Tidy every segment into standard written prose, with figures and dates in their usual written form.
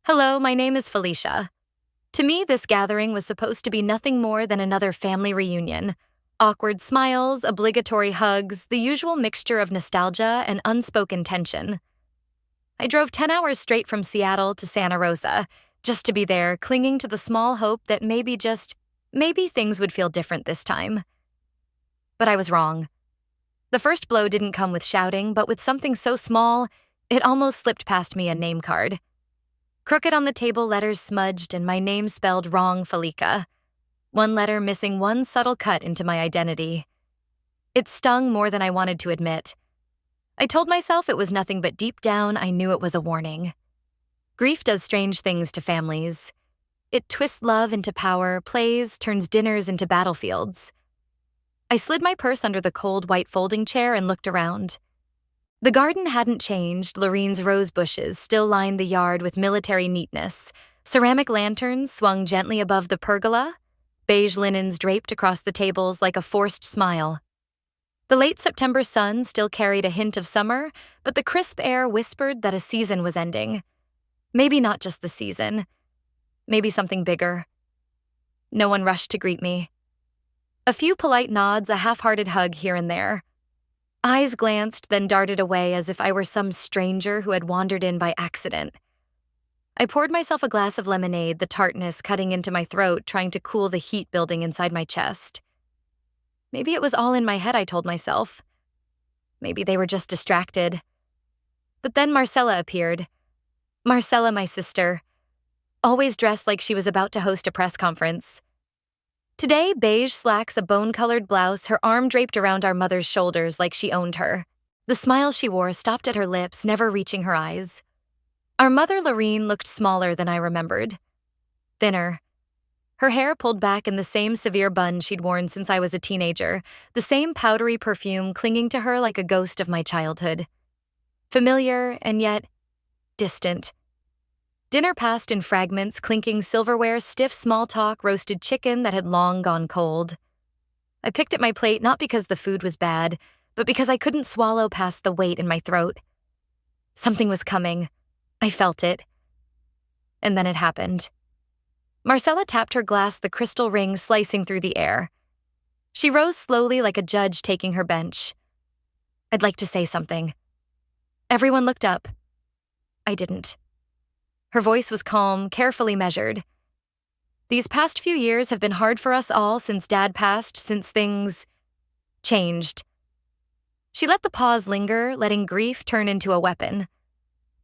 Hello, my name is Felicia. To me, this gathering was supposed to be nothing more than another family reunion. Awkward smiles, obligatory hugs, the usual mixture of nostalgia and unspoken tension. I drove 10 hours straight from Seattle to Santa Rosa, just to be there, clinging to the small hope that maybe things would feel different this time. But I was wrong. The first blow didn't come with shouting, but with something so small, it almost slipped past me a name card. Crooked on the table, letters smudged and my name spelled wrong, Felica. One letter missing one subtle cut into my identity. It stung more than I wanted to admit. I told myself it was nothing, but deep down I knew it was a warning. Grief does strange things to families. It twists love into power, plays, turns dinners into battlefields. I slid my purse under the cold white folding chair and looked around. The garden hadn't changed. Lorene's rose bushes still lined the yard with military neatness. Ceramic lanterns swung gently above the pergola. Beige linens draped across the tables like a forced smile. The late September sun still carried a hint of summer, but the crisp air whispered that a season was ending. Maybe not just the season. Maybe something bigger. No one rushed to greet me. A few polite nods, a half-hearted hug here and there. Eyes glanced, then darted away as if I were some stranger who had wandered in by accident. I poured myself a glass of lemonade, the tartness cutting into my throat, trying to cool the heat building inside my chest. Maybe it was all in my head, I told myself. Maybe they were just distracted. But then Marcella appeared. Marcella, my sister, always dressed like she was about to host a press conference. Today, beige slacks, a bone-colored blouse, her arm draped around our mother's shoulders like she owned her. The smile she wore stopped at her lips, never reaching her eyes. Our mother, Lorene, looked smaller than I remembered. Thinner. Her hair pulled back in the same severe bun she'd worn since I was a teenager, the same powdery perfume clinging to her like a ghost of my childhood. Familiar, and yet distant. Dinner passed in fragments, clinking silverware, stiff small talk, roasted chicken that had long gone cold. I picked at my plate not because the food was bad, but because I couldn't swallow past the weight in my throat. Something was coming. I felt it. And then it happened. Marcella tapped her glass, the crystal ring slicing through the air. She rose slowly like a judge taking her bench. I'd like to say something. Everyone looked up. I didn't. Her voice was calm, carefully measured. These past few years have been hard for us all since Dad passed, since things changed. She let the pause linger, letting grief turn into a weapon.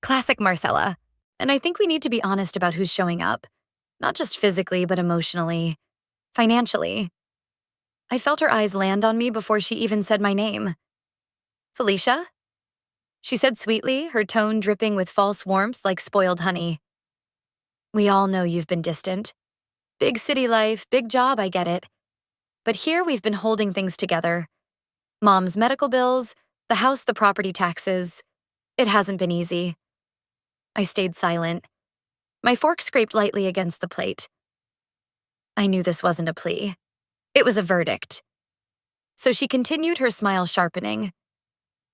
Classic Marcella. And I think we need to be honest about who's showing up. Not just physically, but emotionally, financially. I felt her eyes land on me before she even said my name. Felicia? She said sweetly, her tone dripping with false warmth like spoiled honey. We all know you've been distant. Big city life, big job, I get it. But here we've been holding things together. Mom's medical bills, the house, the property taxes. It hasn't been easy. I stayed silent. My fork scraped lightly against the plate. I knew this wasn't a plea. It was a verdict. So she continued, her smile sharpening.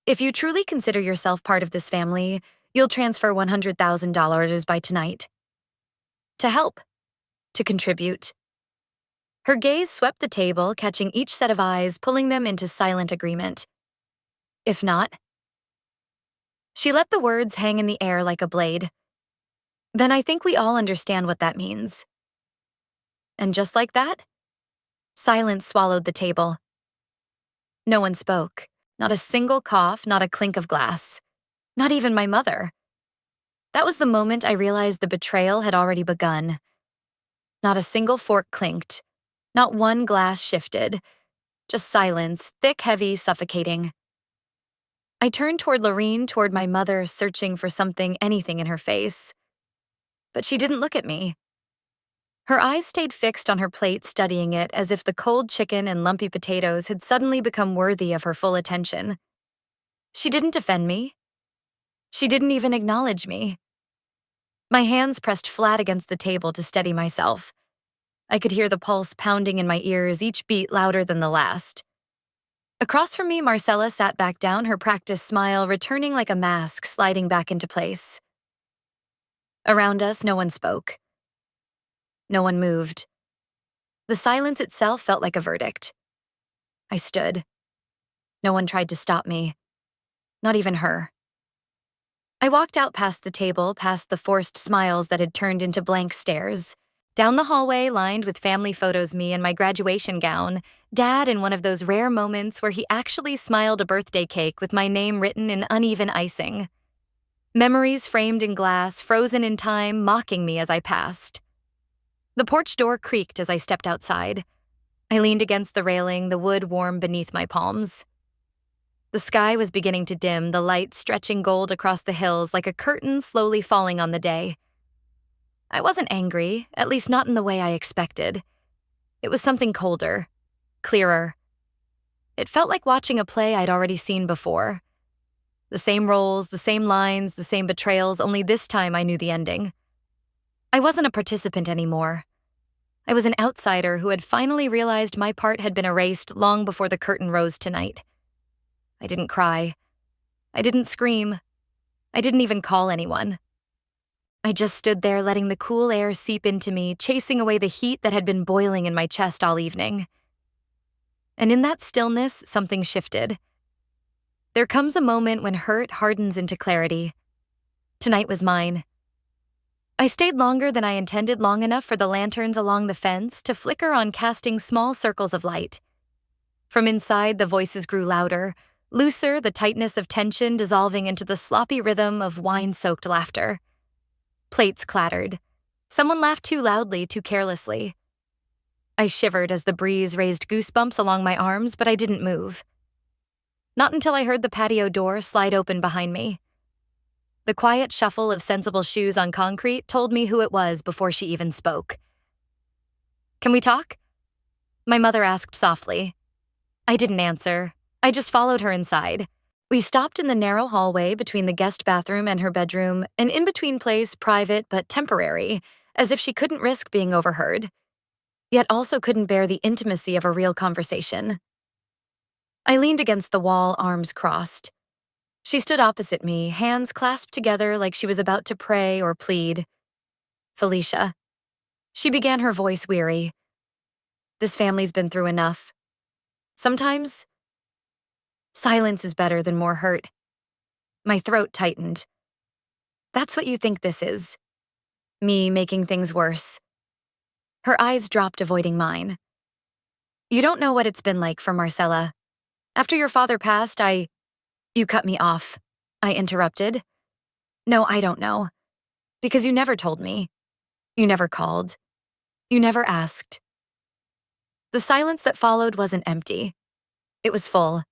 If you truly consider yourself part of this family, you'll transfer $100,000 by tonight. To help. To contribute. Her gaze swept the table, catching each set of eyes, pulling them into silent agreement. If not. She let the words hang in the air like a blade. Then I think we all understand what that means. And just like that, silence swallowed the table. No one spoke. Not a single cough, not a clink of glass. Not even my mother. That was the moment I realized the betrayal had already begun. Not a single fork clinked. Not one glass shifted. Just silence, thick, heavy, suffocating. I turned toward Lorene, toward my mother, searching for something, anything in her face. But she didn't look at me. Her eyes stayed fixed on her plate, studying it as if the cold chicken and lumpy potatoes had suddenly become worthy of her full attention. She didn't defend me. She didn't even acknowledge me. My hands pressed flat against the table to steady myself. I could hear the pulse pounding in my ears, each beat louder than the last. Across from me, Marcella sat back down, her practiced smile returning like a mask, sliding back into place. Around us, no one spoke. No one moved. The silence itself felt like a verdict. I stood. No one tried to stop me. Not even her. I walked out past the table, past the forced smiles that had turned into blank stares. Down the hallway lined with family photos, me in my graduation gown, Dad in one of those rare moments where he actually smiled a birthday cake with my name written in uneven icing. Memories framed in glass, frozen in time, mocking me as I passed. The porch door creaked as I stepped outside. I leaned against the railing, the wood warm beneath my palms. The sky was beginning to dim, the light stretching gold across the hills like a curtain slowly falling on the day. I wasn't angry, at least not in the way I expected. It was something colder, clearer. It felt like watching a play I'd already seen before. The same roles, the same lines, the same betrayals, only this time I knew the ending. I wasn't a participant anymore. I was an outsider who had finally realized my part had been erased long before the curtain rose tonight. I didn't cry. I didn't scream. I didn't even call anyone. I just stood there letting the cool air seep into me, chasing away the heat that had been boiling in my chest all evening. And in that stillness, something shifted. There comes a moment when hurt hardens into clarity. Tonight was mine. I stayed longer than I intended, long enough for the lanterns along the fence to flicker on, casting small circles of light. From inside, the voices grew louder, looser, the tightness of tension dissolving into the sloppy rhythm of wine-soaked laughter. Plates clattered. Someone laughed too loudly, too carelessly. I shivered as the breeze raised goosebumps along my arms, but I didn't move. Not until I heard the patio door slide open behind me. The quiet shuffle of sensible shoes on concrete told me who it was before she even spoke. "Can we talk?" My mother asked softly. I didn't answer. I just followed her inside. We stopped in the narrow hallway between the guest bathroom and her bedroom, an in-between place, private but temporary, as if she couldn't risk being overheard, yet also couldn't bear the intimacy of a real conversation. I leaned against the wall, arms crossed. She stood opposite me, hands clasped together like she was about to pray or plead. "Felicia." She began, her voice weary. "This family's been through enough. Sometimes silence is better than more hurt." My throat tightened. "That's what you think this is? Me making things worse?" Her eyes dropped, avoiding mine. "You don't know what it's been like for Marcella. After your father passed, You cut me off," I interrupted. "No, I don't know. Because you never told me. You never called. You never asked." The silence that followed wasn't empty. It was full.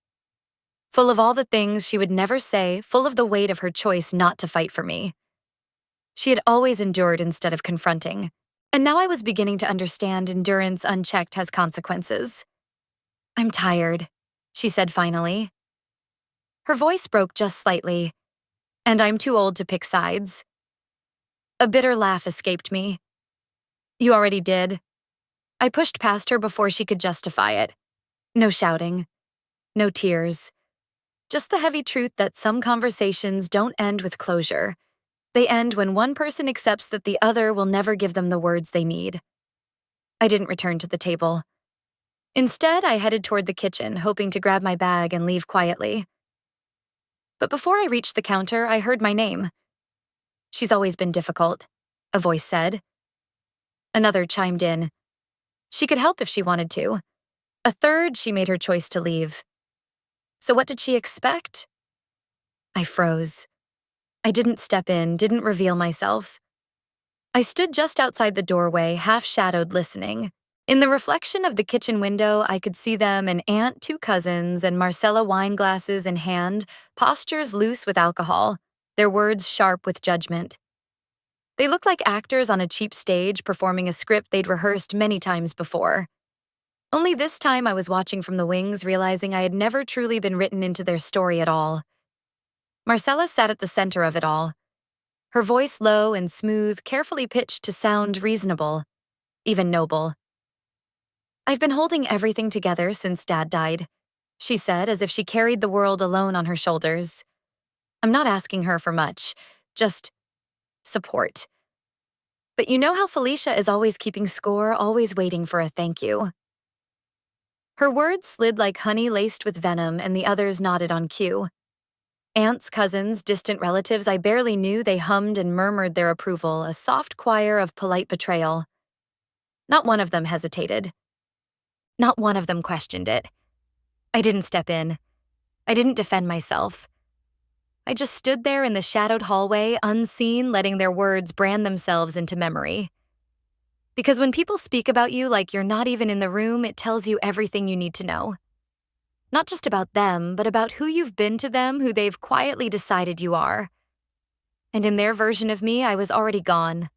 Full of all the things she would never say, full of the weight of her choice not to fight for me. She had always endured instead of confronting, and now I was beginning to understand endurance unchecked has consequences. "I'm tired," she said finally. Her voice broke just slightly, "and I'm too old to pick sides." A bitter laugh escaped me. "You already did." I pushed past her before she could justify it. No shouting. No tears. Just the heavy truth that some conversations don't end with closure. They end when one person accepts that the other will never give them the words they need. I didn't return to the table. Instead, I headed toward the kitchen, hoping to grab my bag and leave quietly. But before I reached the counter, I heard my name. "She's always been difficult," a voice said. Another chimed in. "She could help if she wanted to." A third, "She made her choice to leave." So what did she expect? I froze. I didn't step in, didn't reveal myself. I stood just outside the doorway, half-shadowed, listening. In the reflection of the kitchen window, I could see them, an aunt, two cousins, and Marcella, wine glasses in hand, postures loose with alcohol, their words sharp with judgment. They looked like actors on a cheap stage performing a script they'd rehearsed many times before. Only this time I was watching from the wings, realizing I had never truly been written into their story at all. Marcella sat at the center of it all, her voice low and smooth, carefully pitched to sound reasonable, even noble. "I've been holding everything together since Dad died," she said, as if she carried the world alone on her shoulders. "I'm not asking her for much, just support. But you know how Felicia is always keeping score, always waiting for a thank you. Her words slid like honey laced with venom, and the others nodded on cue. Aunts, cousins, distant relatives I barely knew, they hummed and murmured their approval, a soft choir of polite betrayal. Not one of them hesitated. Not one of them questioned it. I didn't step in. I didn't defend myself. I just stood there in the shadowed hallway, unseen, letting their words brand themselves into memory. Because when people speak about you like you're not even in the room, it tells you everything you need to know. Not just about them, but about who you've been to them, who they've quietly decided you are. And in their version of me, I was already gone.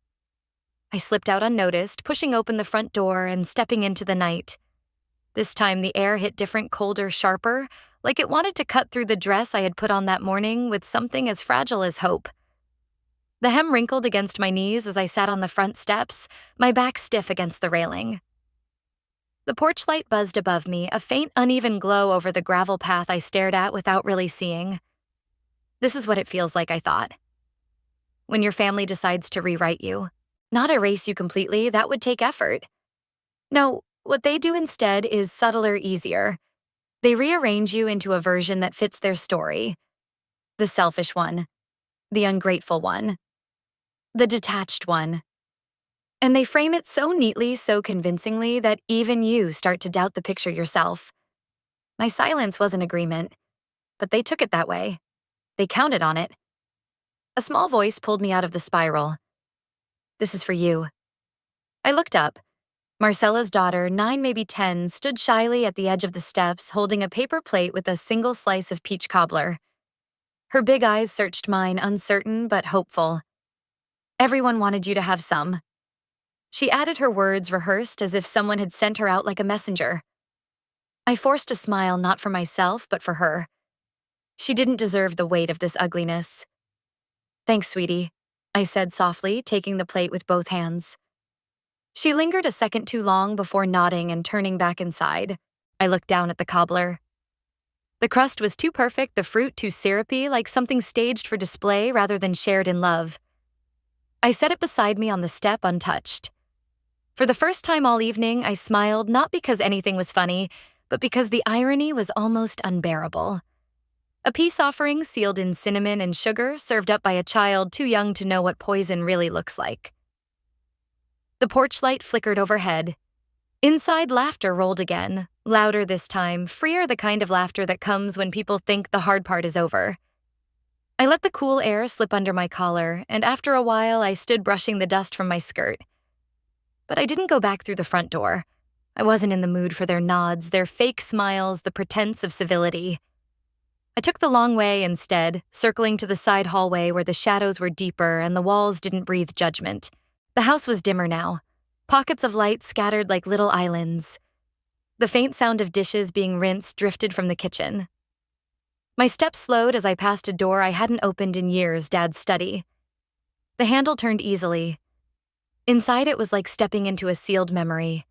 I slipped out unnoticed, pushing open the front door and stepping into the night. This time the air hit different, colder, sharper, like it wanted to cut through the dress I had put on that morning with something as fragile as hope. The hem wrinkled against my knees as I sat on the front steps, my back stiff against the railing. The porch light buzzed above me, a faint, uneven glow over the gravel path I stared at without really seeing. This is what it feels like, I thought. When your family decides to rewrite you. Not erase you completely, that would take effort. No, what they do instead is subtler, easier. They rearrange you into a version that fits their story. The selfish one. The ungrateful one. The detached one. And they frame it so neatly, so convincingly, that even you start to doubt the picture yourself. My silence was an agreement, but they took it that way. They counted on it. A small voice pulled me out of the spiral. This is for you. I looked up. Marcella's daughter, 9, maybe 10, stood shyly at the edge of the steps, holding a paper plate with a single slice of peach cobbler. Her big eyes searched mine, uncertain but hopeful. Everyone wanted you to have some. She added her words rehearsed as if someone had sent her out like a messenger. I forced a smile, not for myself, but for her. She didn't deserve the weight of this ugliness. Thanks, sweetie, I said softly, taking the plate with both hands. She lingered a second too long before nodding and turning back inside. I looked down at the cobbler. The crust was too perfect, the fruit too syrupy, like something staged for display rather than shared in love. I set it beside me on the step untouched. For the first time all evening, I smiled not because anything was funny, but because the irony was almost unbearable. A peace offering sealed in cinnamon and sugar, served up by a child too young to know what poison really looks like. The porch light flickered overhead. Inside, laughter rolled again, louder this time, freer, the kind of laughter that comes when people think the hard part is over. I let the cool air slip under my collar, and after a while I stood brushing the dust from my skirt. But I didn't go back through the front door. I wasn't in the mood for their nods, their fake smiles, the pretense of civility. I took the long way instead, circling to the side hallway where the shadows were deeper and the walls didn't breathe judgment. The house was dimmer now, pockets of light scattered like little islands. The faint sound of dishes being rinsed drifted from the kitchen. My steps slowed as I passed a door I hadn't opened in years, Dad's study. The handle turned easily. Inside it was like stepping into a sealed memory.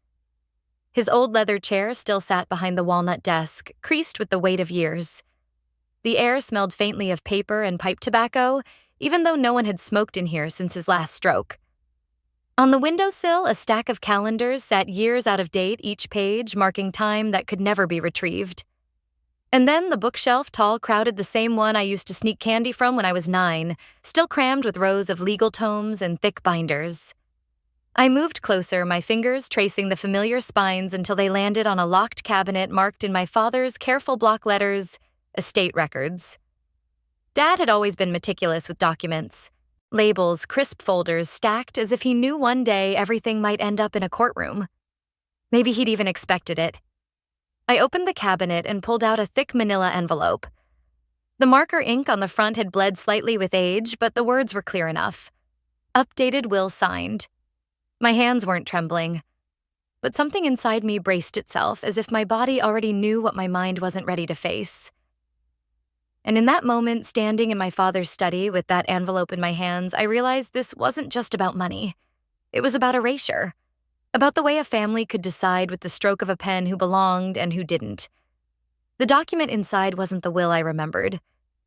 His old leather chair still sat behind the walnut desk, creased with the weight of years. The air smelled faintly of paper and pipe tobacco, even though no one had smoked in here since his last stroke. On the windowsill, a stack of calendars sat years out of date, each page marking time that could never be retrieved. And then the bookshelf, tall, crowded, the same one I used to sneak candy from when I was 9, still crammed with rows of legal tomes and thick binders. I moved closer, my fingers tracing the familiar spines until they landed on a locked cabinet marked in my father's careful block letters, estate records. Dad had always been meticulous with documents. Labels, crisp folders stacked as if he knew one day everything might end up in a courtroom. Maybe he'd even expected it. I opened the cabinet and pulled out a thick manila envelope. The marker ink on the front had bled slightly with age, but the words were clear enough. Updated will signed. My hands weren't trembling, but something inside me braced itself as if my body already knew what my mind wasn't ready to face. And in that moment, standing in my father's study with that envelope in my hands, I realized this wasn't just about money. It was about erasure, about the way a family could decide with the stroke of a pen who belonged and who didn't. The document inside wasn't the will I remembered.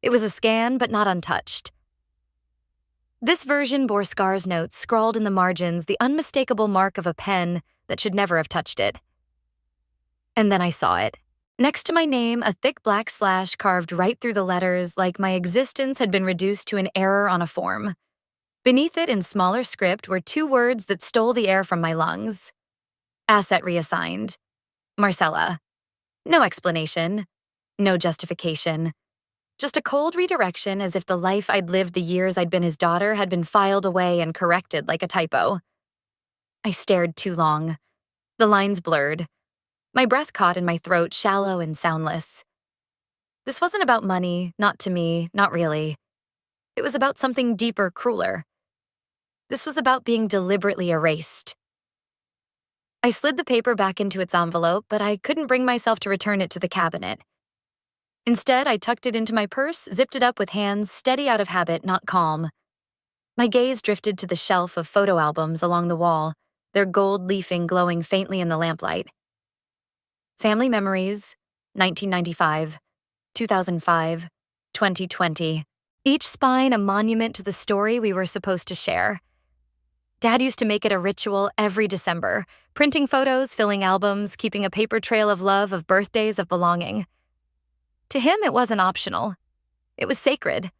It was a scan, but not untouched. This version bore Scar's notes scrawled in the margins, the unmistakable mark of a pen that should never have touched it. And then I saw it. Next to my name, a thick black slash carved right through the letters, like my existence had been reduced to an error on a form. Beneath it, in smaller script, were two words that stole the air from my lungs. Asset reassigned. Marcella. No explanation. No justification. Just a cold redirection, as if the life I'd lived the years I'd been his daughter had been filed away and corrected like a typo. I stared too long. The lines blurred. My breath caught in my throat, shallow and soundless. This wasn't about money, not to me, not really. It was about something deeper, crueler. This was about being deliberately erased. I slid the paper back into its envelope, but I couldn't bring myself to return it to the cabinet. Instead, I tucked it into my purse, zipped it up with hands steady out of habit, not calm. My gaze drifted to the shelf of photo albums along the wall, their gold leafing glowing faintly in the lamplight. Family memories, 1995, 2005, 2020. Each spine a monument to the story we were supposed to share. Dad used to make it a ritual every December, printing photos, filling albums, keeping a paper trail of love, of birthdays, of belonging. To him, it wasn't optional. It was sacred.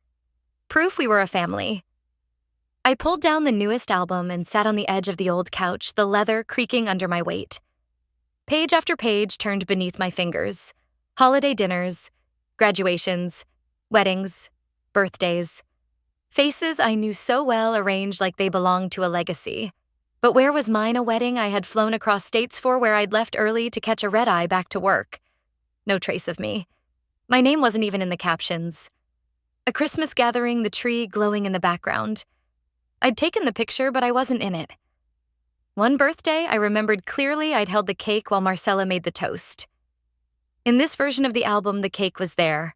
Proof we were a family. I pulled down the newest album and sat on the edge of the old couch, the leather creaking under my weight. Page after page turned beneath my fingers. Holiday dinners, graduations, weddings, birthdays. Faces I knew so well, arranged like they belonged to a legacy. But where was mine, a wedding I had flown across states for, where I'd left early to catch a red-eye back to work? No trace of me. My name wasn't even in the captions. A Christmas gathering, the tree glowing in the background. I'd taken the picture, but I wasn't in it. One birthday, I remembered clearly I'd held the cake while Marcella made the toast. In this version of the album, the cake was there.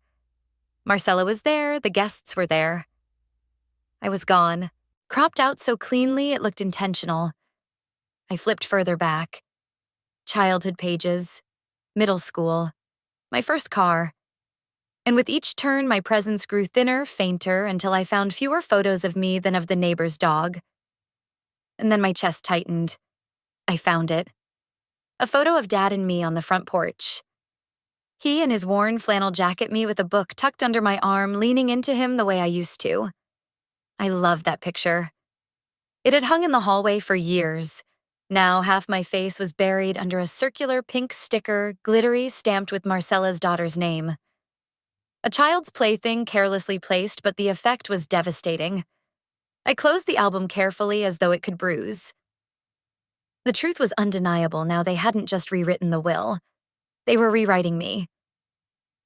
Marcella was there, the guests were there. I was gone, cropped out so cleanly it looked intentional. I flipped further back. Childhood pages, middle school, my first car. And with each turn, my presence grew thinner, fainter, until I found fewer photos of me than of the neighbor's dog. And then my chest tightened. I found it. A photo of Dad and me on the front porch. He in his worn flannel jacket, me with a book tucked under my arm, leaning into him the way I used to. I loved that picture. It had hung in the hallway for years. Now half my face was buried under a circular pink sticker, glittery, stamped with Marcella's daughter's name. A child's plaything carelessly placed, but the effect was devastating. I closed the album carefully as though it could bruise. The truth was undeniable now. They hadn't just rewritten the will. They were rewriting me.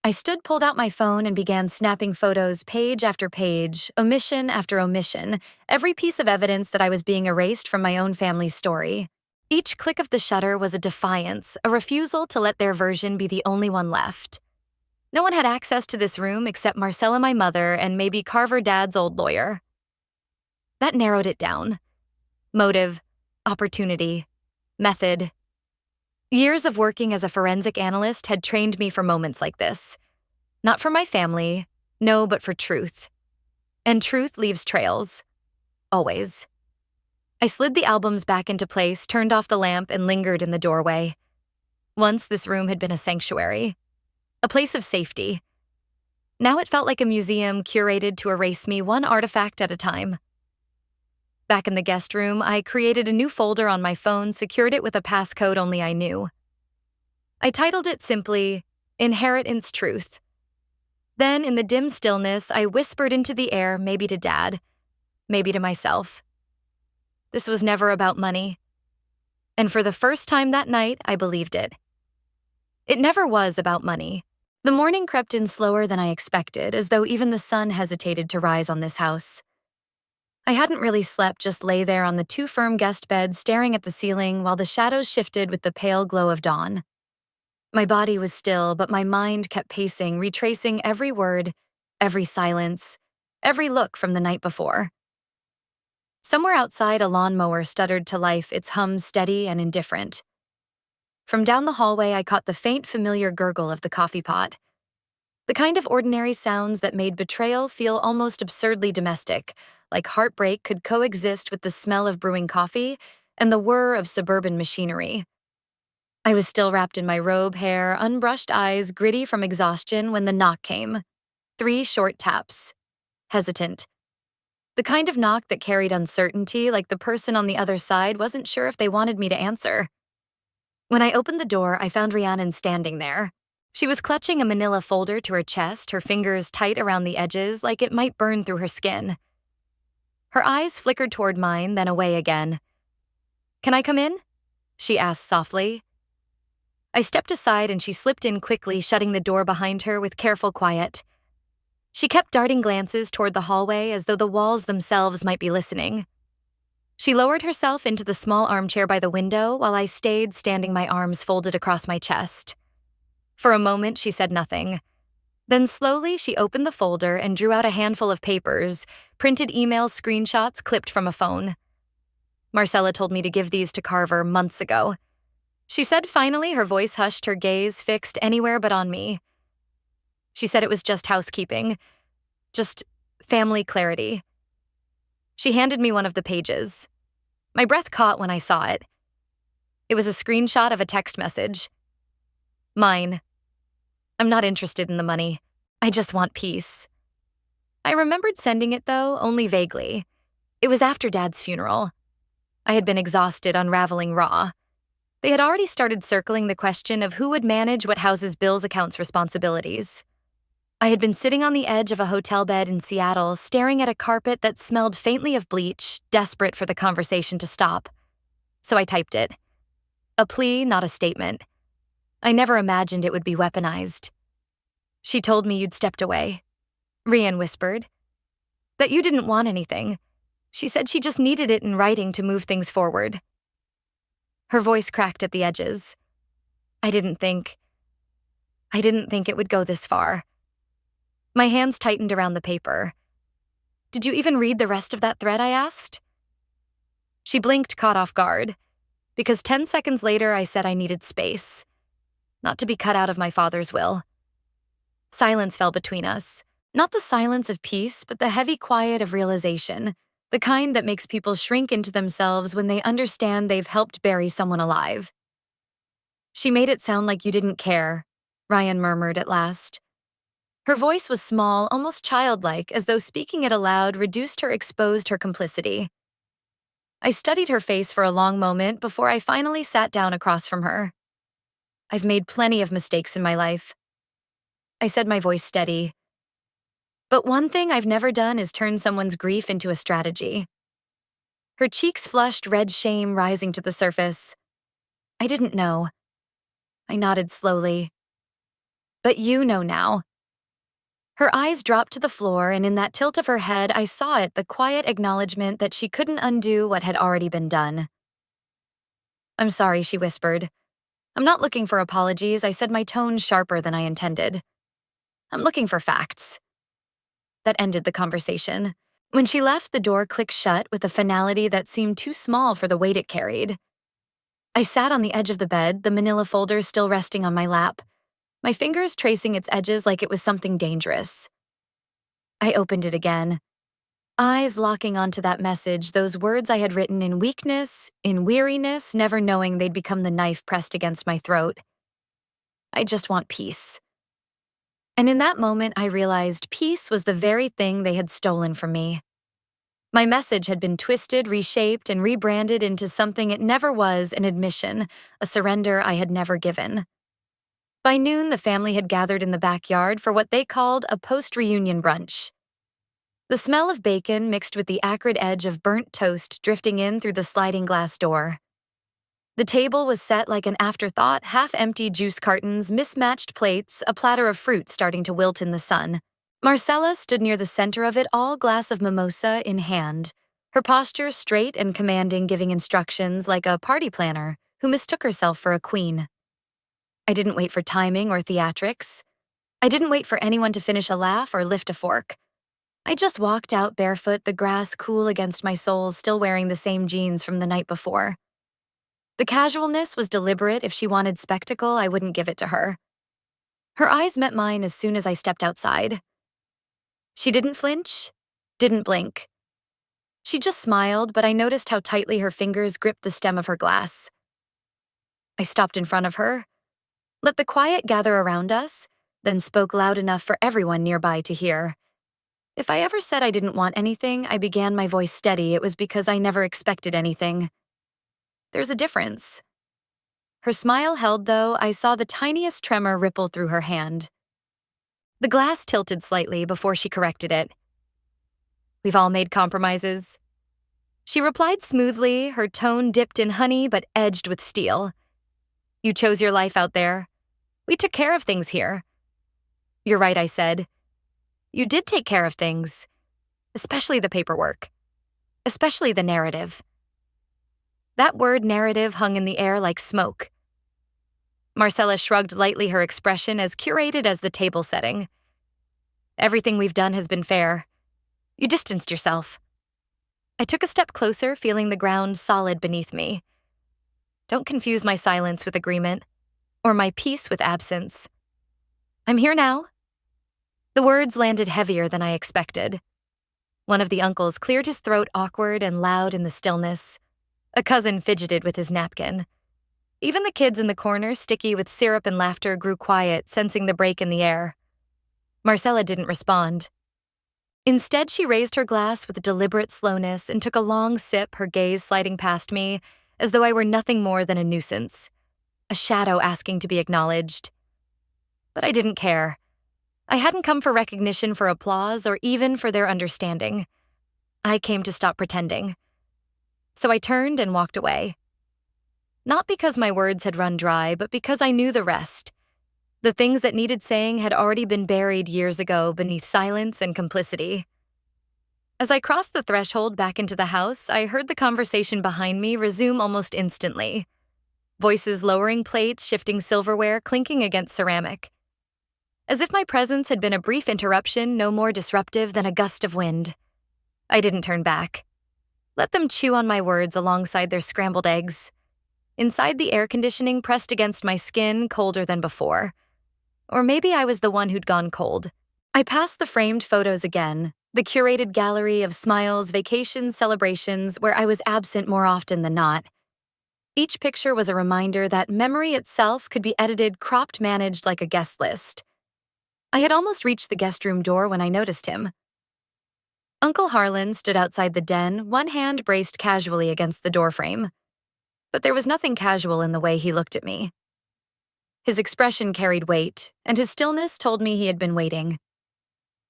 I pulled out my phone and began snapping photos, page after page, omission after omission, every piece of evidence that I was being erased from my own family's story. Each click of the shutter was a defiance, a refusal to let their version be the only one left. No one had access to this room except Marcella, my mother, and maybe Carver, Dad's old lawyer. That narrowed it down. Motive, opportunity, method. Years of working as a forensic analyst had trained me for moments like this. Not for my family, no, but for truth. And truth leaves trails. Always. I slid the albums back into place, turned off the lamp, and lingered in the doorway. Once this room had been a sanctuary. A place of safety. Now it felt like a museum curated to erase me one artifact at a time. Back in the guest room, I created a new folder on my phone, secured it with a passcode only I knew. I titled it simply, Inheritance Truth. Then, in the dim stillness, I whispered into the air, maybe to Dad, maybe to myself. This was never about money. And for the first time that night, I believed it. It never was about money. The morning crept in slower than I expected, as though even the sun hesitated to rise on this house. I hadn't really slept, just lay there on the two firm guest beds, staring at the ceiling while the shadows shifted with the pale glow of dawn. My body was still, but my mind kept pacing, retracing every word, every silence, every look from the night before. Somewhere outside, a lawnmower stuttered to life, its hum steady and indifferent. From down the hallway, I caught the faint, familiar gurgle of the coffee pot. The kind of ordinary sounds that made betrayal feel almost absurdly domestic, like heartbreak could coexist with the smell of brewing coffee and the whir of suburban machinery. I was still wrapped in my robe, hair, unbrushed eyes, gritty from exhaustion when the knock came. 3 short taps. Hesitant. The kind of knock that carried uncertainty, like the person on the other side wasn't sure if they wanted me to answer. When I opened the door, I found Rhiannon standing there. She was clutching a manila folder to her chest, her fingers tight around the edges like it might burn through her skin. Her eyes flickered toward mine, then away again. "Can I come in?" she asked softly. I stepped aside and she slipped in quickly, shutting the door behind her with careful quiet. She kept darting glances toward the hallway as though the walls themselves might be listening. She lowered herself into the small armchair by the window while I stayed standing, my arms folded across my chest. For a moment, she said nothing. Then slowly, she opened the folder and drew out a handful of papers, printed email screenshots clipped from a phone. "Marcella told me to give these to Carver months ago," she said finally, her voice hushed, her gaze fixed anywhere but on me. "She said it was just housekeeping, just family clarity." She handed me one of the pages. My breath caught when I saw it. It was a screenshot of a text message. Mine. "I'm not interested in the money. I just want peace." I remembered sending it, though, only vaguely. It was after Dad's funeral. I had been exhausted, unraveling raw. They had already started circling the question of who would manage what house's bills accounts responsibilities. I had been sitting on the edge of a hotel bed in Seattle, staring at a carpet that smelled faintly of bleach, desperate for the conversation to stop. So I typed it. A plea, not a statement. I never imagined it would be weaponized. "She told me you'd stepped away," Rhiannon whispered. "That you didn't want anything. She said she just needed it in writing to move things forward." Her voice cracked at the edges. I didn't think it would go this far." My hands tightened around the paper. "Did you even read the rest of that thread?" I asked. She blinked, caught off guard, because 10 seconds later I said I needed space, not to be cut out of my father's will. Silence fell between us, not the silence of peace, but the heavy quiet of realization, the kind that makes people shrink into themselves when they understand they've helped bury someone alive. "She made it sound like you didn't care," Ryan murmured at last. Her voice was small, almost childlike, as though speaking it aloud reduced her, exposed her complicity. I studied her face for a long moment before I finally sat down across from her. "I've made plenty of mistakes in my life," I said, my voice steady. "But one thing I've never done is turn someone's grief into a strategy." Her cheeks flushed, red shame rising to the surface. "I didn't know." I nodded slowly. "But you know now." Her eyes dropped to the floor, and in that tilt of her head, I saw it, the quiet acknowledgement that she couldn't undo what had already been done. "I'm sorry," she whispered. "I'm not looking for apologies," I said, my tone sharper than I intended. "I'm looking for facts." That ended the conversation. When she left, the door clicked shut with a finality that seemed too small for the weight it carried. I sat on the edge of the bed, the manila folder still resting on my lap, my fingers tracing its edges like it was something dangerous. I opened it again, eyes locking onto that message, those words I had written in weakness, in weariness, never knowing they'd become the knife pressed against my throat. "I just want peace." And in that moment, I realized peace was the very thing they had stolen from me. My message had been twisted, reshaped, and rebranded into something it never was, an admission, a surrender I had never given. By noon, the family had gathered in the backyard for what they called a post-reunion brunch. The smell of bacon mixed with the acrid edge of burnt toast drifting in through the sliding glass door. The table was set like an afterthought, half-empty juice cartons, mismatched plates, a platter of fruit starting to wilt in the sun. Marcella stood near the center of it all, glass of mimosa in hand, her posture straight and commanding, giving instructions like a party planner who mistook herself for a queen. I didn't wait for timing or theatrics. I didn't wait for anyone to finish a laugh or lift a fork. I just walked out barefoot, the grass cool against my soles, still wearing the same jeans from the night before. The casualness was deliberate. If she wanted spectacle, I wouldn't give it to her. Her eyes met mine as soon as I stepped outside. She didn't flinch, didn't blink. She just smiled, but I noticed how tightly her fingers gripped the stem of her glass. I stopped in front of her, let the quiet gather around us, then spoke loud enough for everyone nearby to hear. If I ever said I didn't want anything, I began my voice steady, it was because I never expected anything. There's a difference. Her smile held, though, I saw the tiniest tremor ripple through her hand. The glass tilted slightly before she corrected it. We've all made compromises. She replied smoothly, her tone dipped in honey but edged with steel. You chose your life out there. We took care of things here. You're right, I said. You did take care of things, especially the paperwork, especially the narrative. That word narrative hung in the air like smoke. Marcella shrugged lightly, her expression as curated as the table setting. Everything we've done has been fair. You distanced yourself. I took a step closer, feeling the ground solid beneath me. Don't confuse my silence with agreement, or my peace with absence. I'm here now. The words landed heavier than I expected. One of the uncles cleared his throat, awkward and loud in the stillness. A cousin fidgeted with his napkin. Even the kids in the corner, sticky with syrup and laughter, grew quiet, sensing the break in the air. Marcella didn't respond. Instead, she raised her glass with deliberate slowness and took a long sip, her gaze sliding past me, as though I were nothing more than a nuisance, a shadow asking to be acknowledged. But I didn't care. I hadn't come for recognition, for applause, or even for their understanding. I came to stop pretending. So I turned and walked away. Not because my words had run dry, but because I knew the rest. The things that needed saying had already been buried years ago beneath silence and complicity. As I crossed the threshold back into the house, I heard the conversation behind me resume almost instantly. Voices lowering plates, shifting silverware, clinking against ceramic. As if my presence had been a brief interruption, no more disruptive than a gust of wind. I didn't turn back. Let them chew on my words alongside their scrambled eggs. Inside, the air conditioning pressed against my skin, colder than before. Or maybe I was the one who'd gone cold. I passed the framed photos again, the curated gallery of smiles, vacations, celebrations, where I was absent more often than not. Each picture was a reminder that memory itself could be edited, cropped, managed like a guest list. I had almost reached the guest room door when I noticed him. Uncle Harlan stood outside the den, one hand braced casually against the doorframe. But there was nothing casual in the way he looked at me. His expression carried weight, and his stillness told me he had been waiting.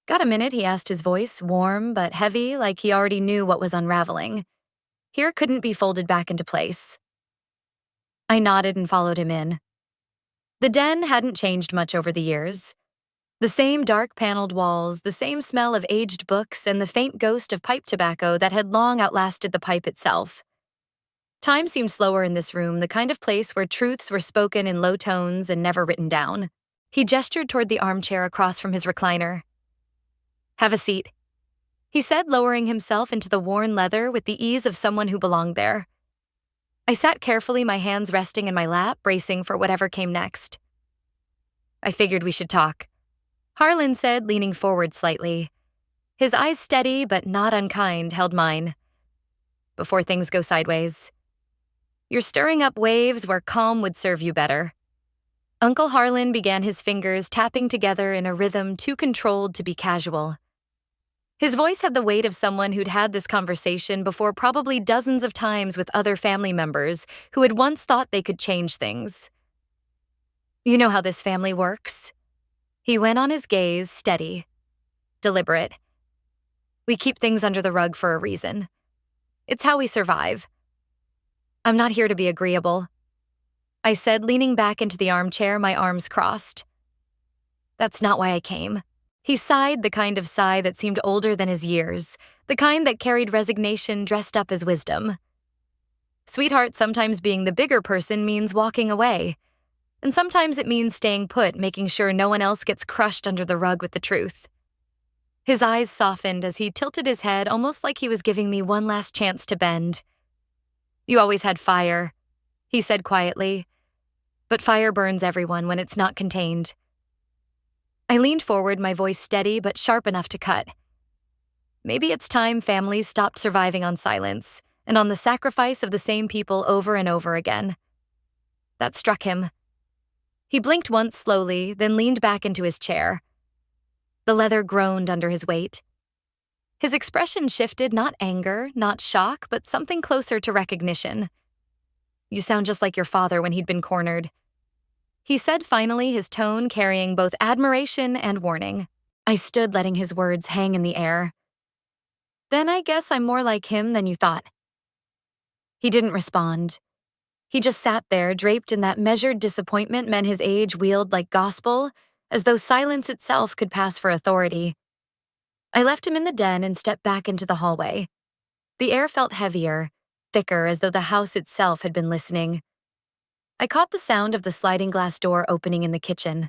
Got a minute, he asked, his voice warm but heavy, like he already knew what was unraveling. Here couldn't be folded back into place. I nodded and followed him in. The den hadn't changed much over the years. The same dark paneled walls, the same smell of aged books, and the faint ghost of pipe tobacco that had long outlasted the pipe itself. Time seemed slower in this room, the kind of place where truths were spoken in low tones and never written down. He gestured toward the armchair across from his recliner. Have a seat, he said, lowering himself into the worn leather with the ease of someone who belonged there. I sat carefully, my hands resting in my lap, bracing for whatever came next. I figured we should talk, Harlan said, leaning forward slightly. His eyes steady but not unkind held mine. Before things go sideways. You're stirring up waves where calm would serve you better. Uncle Harlan began, his fingers tapping together in a rhythm too controlled to be casual. His voice had the weight of someone who'd had this conversation before, probably dozens of times with other family members who had once thought they could change things. You know how this family works. He went on, his gaze steady, deliberate. We keep things under the rug for a reason. It's how we survive. I'm not here to be agreeable, I said, leaning back into the armchair, my arms crossed. That's not why I came. He sighed, the kind of sigh that seemed older than his years, the kind that carried resignation dressed up as wisdom. Sweetheart, sometimes being the bigger person means walking away. And sometimes it means staying put, making sure no one else gets crushed under the rug with the truth. His eyes softened as he tilted his head, almost like he was giving me one last chance to bend. You always had fire, he said quietly. But fire burns everyone when it's not contained. I leaned forward, my voice steady but sharp enough to cut. Maybe it's time families stopped surviving on silence and on the sacrifice of the same people over and over again. That struck him. He blinked once slowly, then leaned back into his chair. The leather groaned under his weight. His expression shifted, not anger, not shock, but something closer to recognition. "You sound just like your father when he'd been cornered," he said finally, his tone carrying both admiration and warning. I stood, letting his words hang in the air. "Then I guess I'm more like him than you thought." He didn't respond. He just sat there, draped in that measured disappointment men his age wield like gospel, as though silence itself could pass for authority. I left him in the den and stepped back into the hallway. The air felt heavier, thicker, as though the house itself had been listening. I caught the sound of the sliding glass door opening in the kitchen.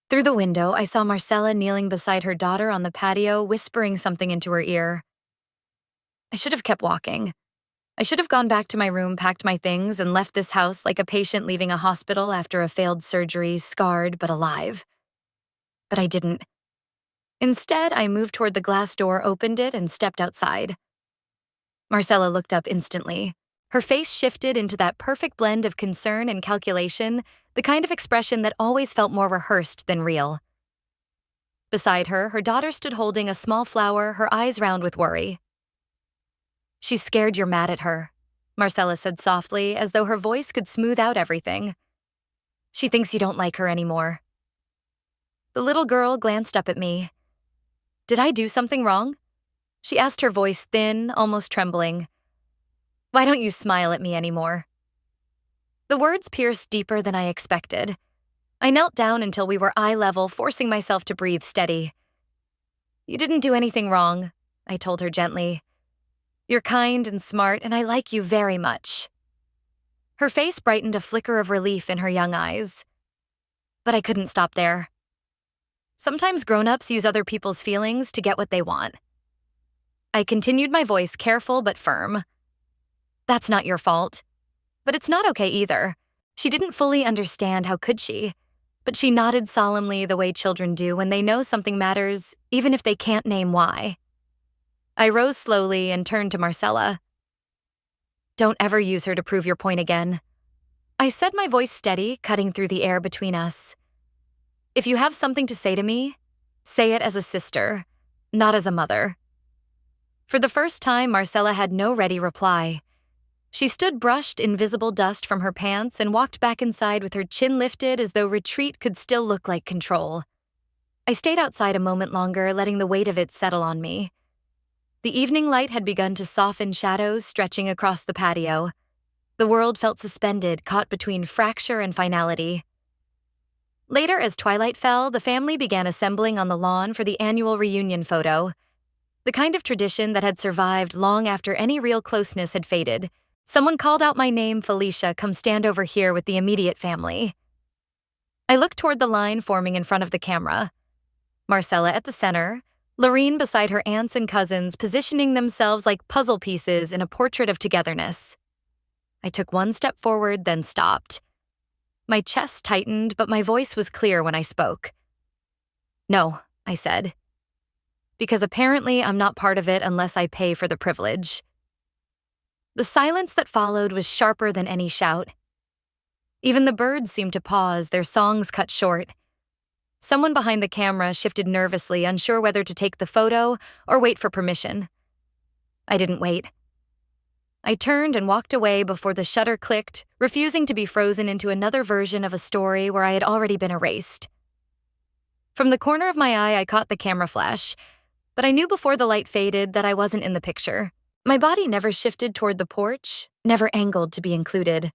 Through the window, I saw Marcella kneeling beside her daughter on the patio, whispering something into her ear. I should have kept walking. I should have gone back to my room, packed my things, and left this house like a patient leaving a hospital after a failed surgery, scarred but alive. But I didn't. Instead, I moved toward the glass door, opened it, and stepped outside. Marcella looked up instantly. Her face shifted into that perfect blend of concern and calculation, the kind of expression that always felt more rehearsed than real. Beside her, her daughter stood holding a small flower, her eyes round with worry. "She's scared you're mad at her," Marcella said softly, as though her voice could smooth out everything. "She thinks you don't like her anymore." The little girl glanced up at me. "Did I do something wrong?" She asked, her voice thin, almost trembling. "Why don't you smile at me anymore?" The words pierced deeper than I expected. I knelt down until we were eye level, forcing myself to breathe steady. "You didn't do anything wrong," I told her gently. "You're kind and smart, and I like you very much." Her face brightened, a flicker of relief in her young eyes. But I couldn't stop there. Sometimes grown-ups use other people's feelings to get what they want. I continued, my voice careful but firm. "That's not your fault. But it's not okay either." She didn't fully understand, how could she? But she nodded solemnly, the way children do when they know something matters, even if they can't name why. I rose slowly and turned to Marcella. "Don't ever use her to prove your point again," I said, my voice steady, cutting through the air between us. "If you have something to say to me, say it as a sister, not as a mother." For the first time, Marcella had no ready reply. She stood, brushed invisible dust from her pants, and walked back inside with her chin lifted, as though retreat could still look like control. I stayed outside a moment longer, letting the weight of it settle on me. The evening light had begun to soften shadows stretching across the patio. The world felt suspended, caught between fracture and finality. Later, as twilight fell, the family began assembling on the lawn for the annual reunion photo. The kind of tradition that had survived long after any real closeness had faded. Someone called out my name, "Felicia, come stand over here with the immediate family." I looked toward the line forming in front of the camera. Marcella at the center, Lorene beside her aunts and cousins, positioning themselves like puzzle pieces in a portrait of togetherness. I took one step forward, then stopped. My chest tightened, but my voice was clear when I spoke. "No," I said. "Because apparently I'm not part of it unless I pay for the privilege." The silence that followed was sharper than any shout. Even the birds seemed to pause, their songs cut short. Someone behind the camera shifted nervously, unsure whether to take the photo or wait for permission. I didn't wait. I turned and walked away before the shutter clicked, refusing to be frozen into another version of a story where I had already been erased. From the corner of my eye, I caught the camera flash, but I knew before the light faded that I wasn't in the picture. My body never shifted toward the porch, never angled to be included.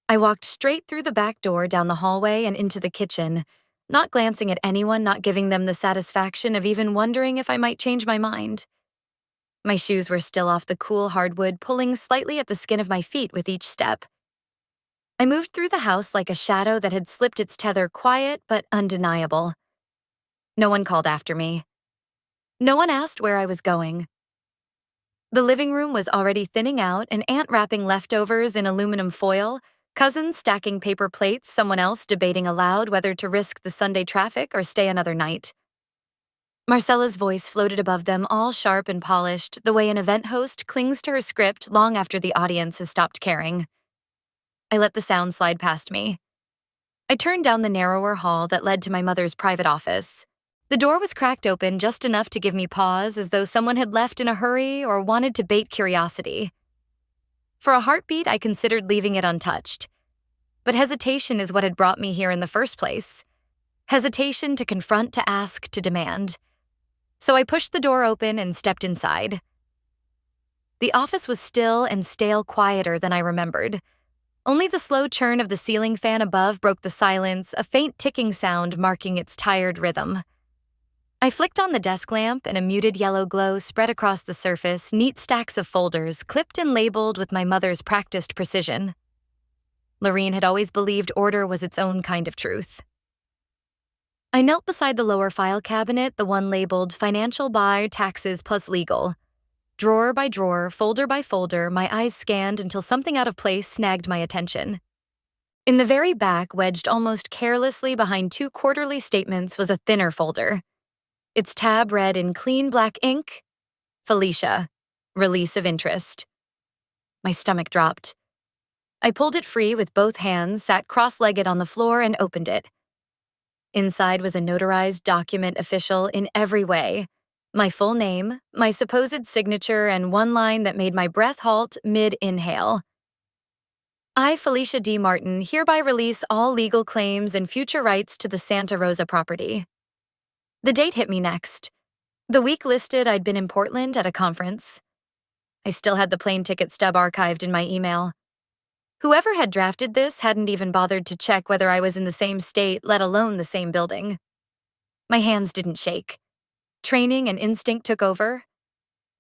I walked straight through the back door, down the hallway, and into the kitchen, not glancing at anyone, not giving them the satisfaction of even wondering if I might change my mind. My shoes were still off the cool hardwood, pulling slightly at the skin of my feet with each step. I moved through the house like a shadow that had slipped its tether, quiet but undeniable. No one called after me. No one asked where I was going. The living room was already thinning out, an aunt wrapping leftovers in aluminum foil, cousins stacking paper plates, someone else debating aloud whether to risk the Sunday traffic or stay another night. Marcella's voice floated above them, all sharp and polished, the way an event host clings to her script long after the audience has stopped caring. I let the sound slide past me. I turned down the narrower hall that led to my mother's private office. The door was cracked open just enough to give me pause, as though someone had left in a hurry or wanted to bait curiosity. For a heartbeat, I considered leaving it untouched. But hesitation is what had brought me here in the first place. Hesitation to confront, to ask, to demand. So I pushed the door open and stepped inside. The office was still and stale, quieter than I remembered. Only the slow churn of the ceiling fan above broke the silence, a faint ticking sound marking its tired rhythm. I flicked on the desk lamp, and a muted yellow glow spread across the surface, neat stacks of folders, clipped and labeled with my mother's practiced precision. Lorene had always believed order was its own kind of truth. I knelt beside the lower file cabinet, the one labeled Financial by Taxes plus Legal. Drawer by drawer, folder by folder, my eyes scanned until something out of place snagged my attention. In the very back, wedged almost carelessly behind 2 quarterly statements, was a thinner folder. Its tab read in clean black ink, Felicia, Release of Interest. My stomach dropped. I pulled it free with both hands, sat cross-legged on the floor, and opened it. Inside was a notarized document, official in every way. My full name, my supposed signature, and one line that made my breath halt mid-inhale. I, Felicia D. Martin, hereby release all legal claims and future rights to the Santa Rosa property. The date hit me next. The week listed, I'd been in Portland at a conference. I still had the plane ticket stub archived in my email. Whoever had drafted this hadn't even bothered to check whether I was in the same state, let alone the same building. My hands didn't shake. Training and instinct took over.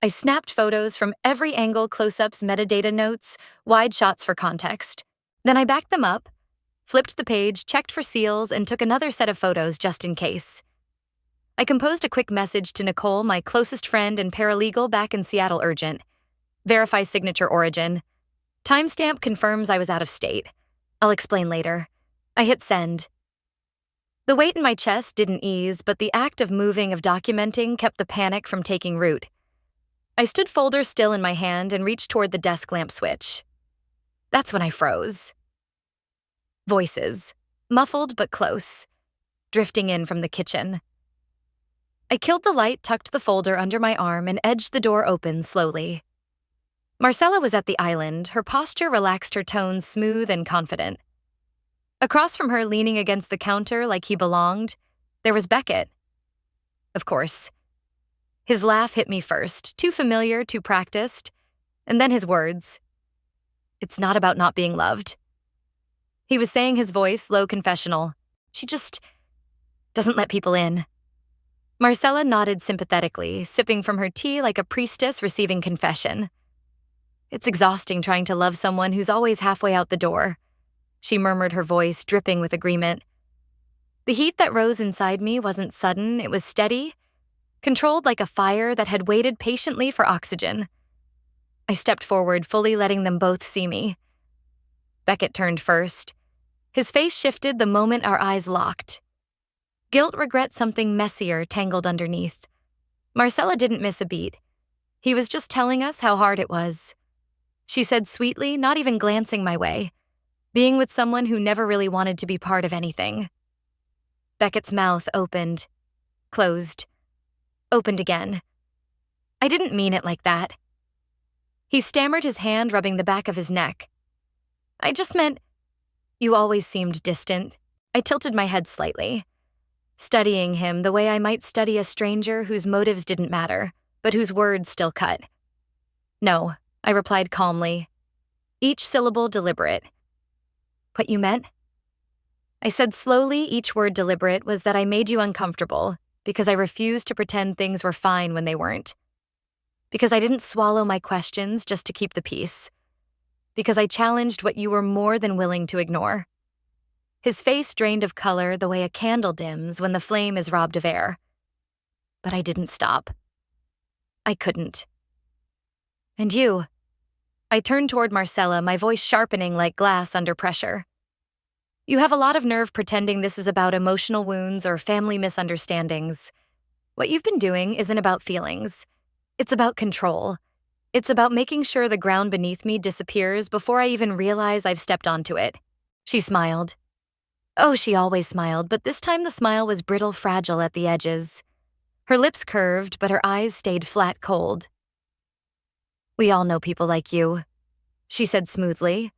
I snapped photos from every angle, close-ups, metadata notes, wide shots for context. Then I backed them up, flipped the page, checked for seals, and took another set of photos just in case. I composed a quick message to Nicole, my closest friend and paralegal back in Seattle urgent. Verify signature origin. Timestamp confirms I was out of state. I'll explain later. I hit send. The weight in my chest didn't ease, but the act of documenting kept the panic from taking root. I stood folder still in my hand and reached toward the desk lamp switch. That's when I froze. Voices, muffled but close, drifting in from the kitchen. I killed the light, tucked the folder under my arm, and edged the door open slowly. Marcella was at the island, her posture relaxed, her tones smooth and confident. Across from her, leaning against the counter like he belonged, there was Beckett. Of course. His laugh hit me first, too familiar, too practiced, and then his words. It's not about not being loved. He was saying, his voice low, confessional. She just doesn't let people in. Marcella nodded sympathetically, sipping from her tea like a priestess receiving confession. It's exhausting trying to love someone who's always halfway out the door, she murmured, her voice dripping with agreement. The heat that rose inside me wasn't sudden, it was steady, controlled like a fire that had waited patiently for oxygen. I stepped forward, fully letting them both see me. Beckett turned first. His face shifted the moment our eyes locked. Guilt, regret, something messier tangled underneath. Marcella didn't miss a beat. He was just telling us how hard it was. She said sweetly, not even glancing my way, being with someone who never really wanted to be part of anything. Beckett's mouth opened, closed, opened again. I didn't mean it like that. He stammered, his hand rubbing the back of his neck. I just meant, you always seemed distant. I tilted my head slightly, studying him the way I might study a stranger whose motives didn't matter, but whose words still cut. No, I replied calmly, each syllable deliberate. What you meant? I said slowly, each word deliberate, was that I made you uncomfortable because I refused to pretend things were fine when they weren't. Because I didn't swallow my questions just to keep the peace. Because I challenged what you were more than willing to ignore. His face drained of color the way a candle dims when the flame is robbed of air. But I didn't stop. I couldn't. And you? I turned toward Marcella, my voice sharpening like glass under pressure. You have a lot of nerve pretending this is about emotional wounds or family misunderstandings. What you've been doing isn't about feelings. It's about control. It's about making sure the ground beneath me disappears before I even realize I've stepped onto it. She smiled. Oh, she always smiled, but this time the smile was brittle, fragile at the edges. Her lips curved, but her eyes stayed flat cold. We all know people like you, she said smoothly,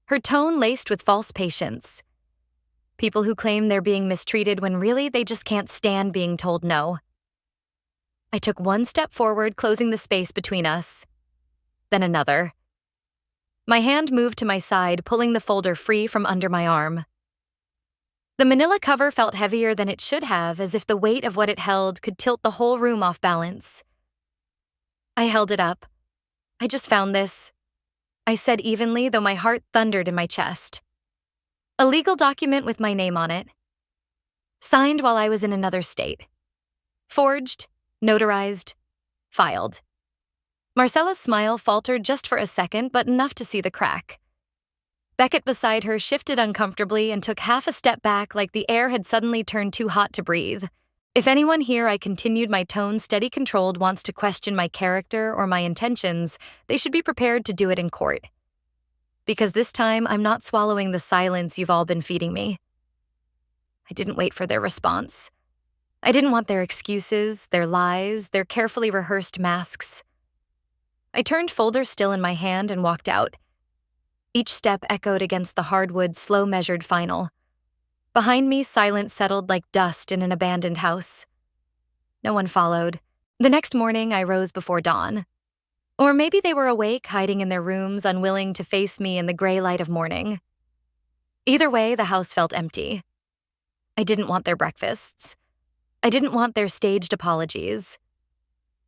her tone laced with false patience. People who claim they're being mistreated when really they just can't stand being told no. I took one step forward, closing the space between us. Then another. My hand moved to my side, pulling the folder free from under my arm. The manila cover felt heavier than it should have, as if the weight of what it held could tilt the whole room off balance. I held it up. I just found this, I said evenly, though my heart thundered in my chest. A legal document with my name on it. Signed while I was in another state. Forged, notarized, filed. Marcella's smile faltered just for a second, but enough to see the crack. Beckett beside her shifted uncomfortably and took half a step back, like the air had suddenly turned too hot to breathe. If anyone here, I continued, my tone steady controlled, wants to question my character or my intentions, they should be prepared to do it in court. Because this time, I'm not swallowing the silence you've all been feeding me. I didn't wait for their response. I didn't want their excuses, their lies, their carefully rehearsed masks. I turned folder still in my hand and walked out. Each step echoed against the hardwood, slow-measured final. Behind me, silence settled like dust in an abandoned house. No one followed. The next morning, I rose before dawn. Or maybe they were awake, hiding in their rooms, unwilling to face me in the gray light of morning. Either way, the house felt empty. I didn't want their breakfasts. I didn't want their staged apologies.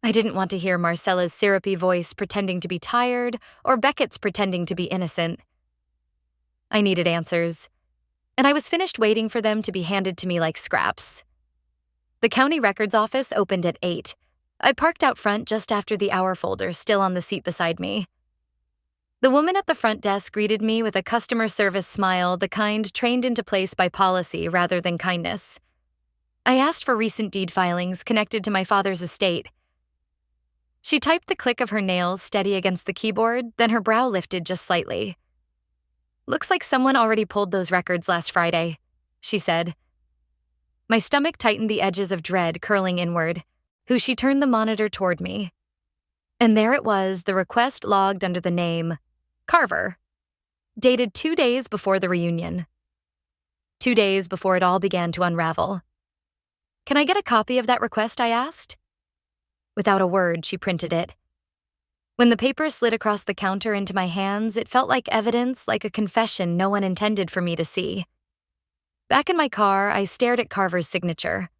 I didn't want to hear Marcella's syrupy voice pretending to be tired or Beckett's pretending to be innocent. I needed answers, and I was finished waiting for them to be handed to me like scraps. The county records office opened at 8. I parked out front just after the hour folder, still on the seat beside me. The woman at the front desk greeted me with a customer service smile, the kind trained into place by policy rather than kindness. I asked for recent deed filings connected to my father's estate. She typed the click of her nails steady against the keyboard, then her brow lifted just slightly. Looks like someone already pulled those records last Friday, she said. My stomach tightened, the edges of dread curling inward. She turned the monitor toward me. And there it was, the request logged under the name Carver, dated 2 days before the reunion. 2 days before it all began to unravel. Can I get a copy of that request, I asked? Without a word, she printed it. When the paper slid across the counter into my hands, it felt like evidence, like a confession no one intended for me to see. Back in my car, I stared at Carver's signature.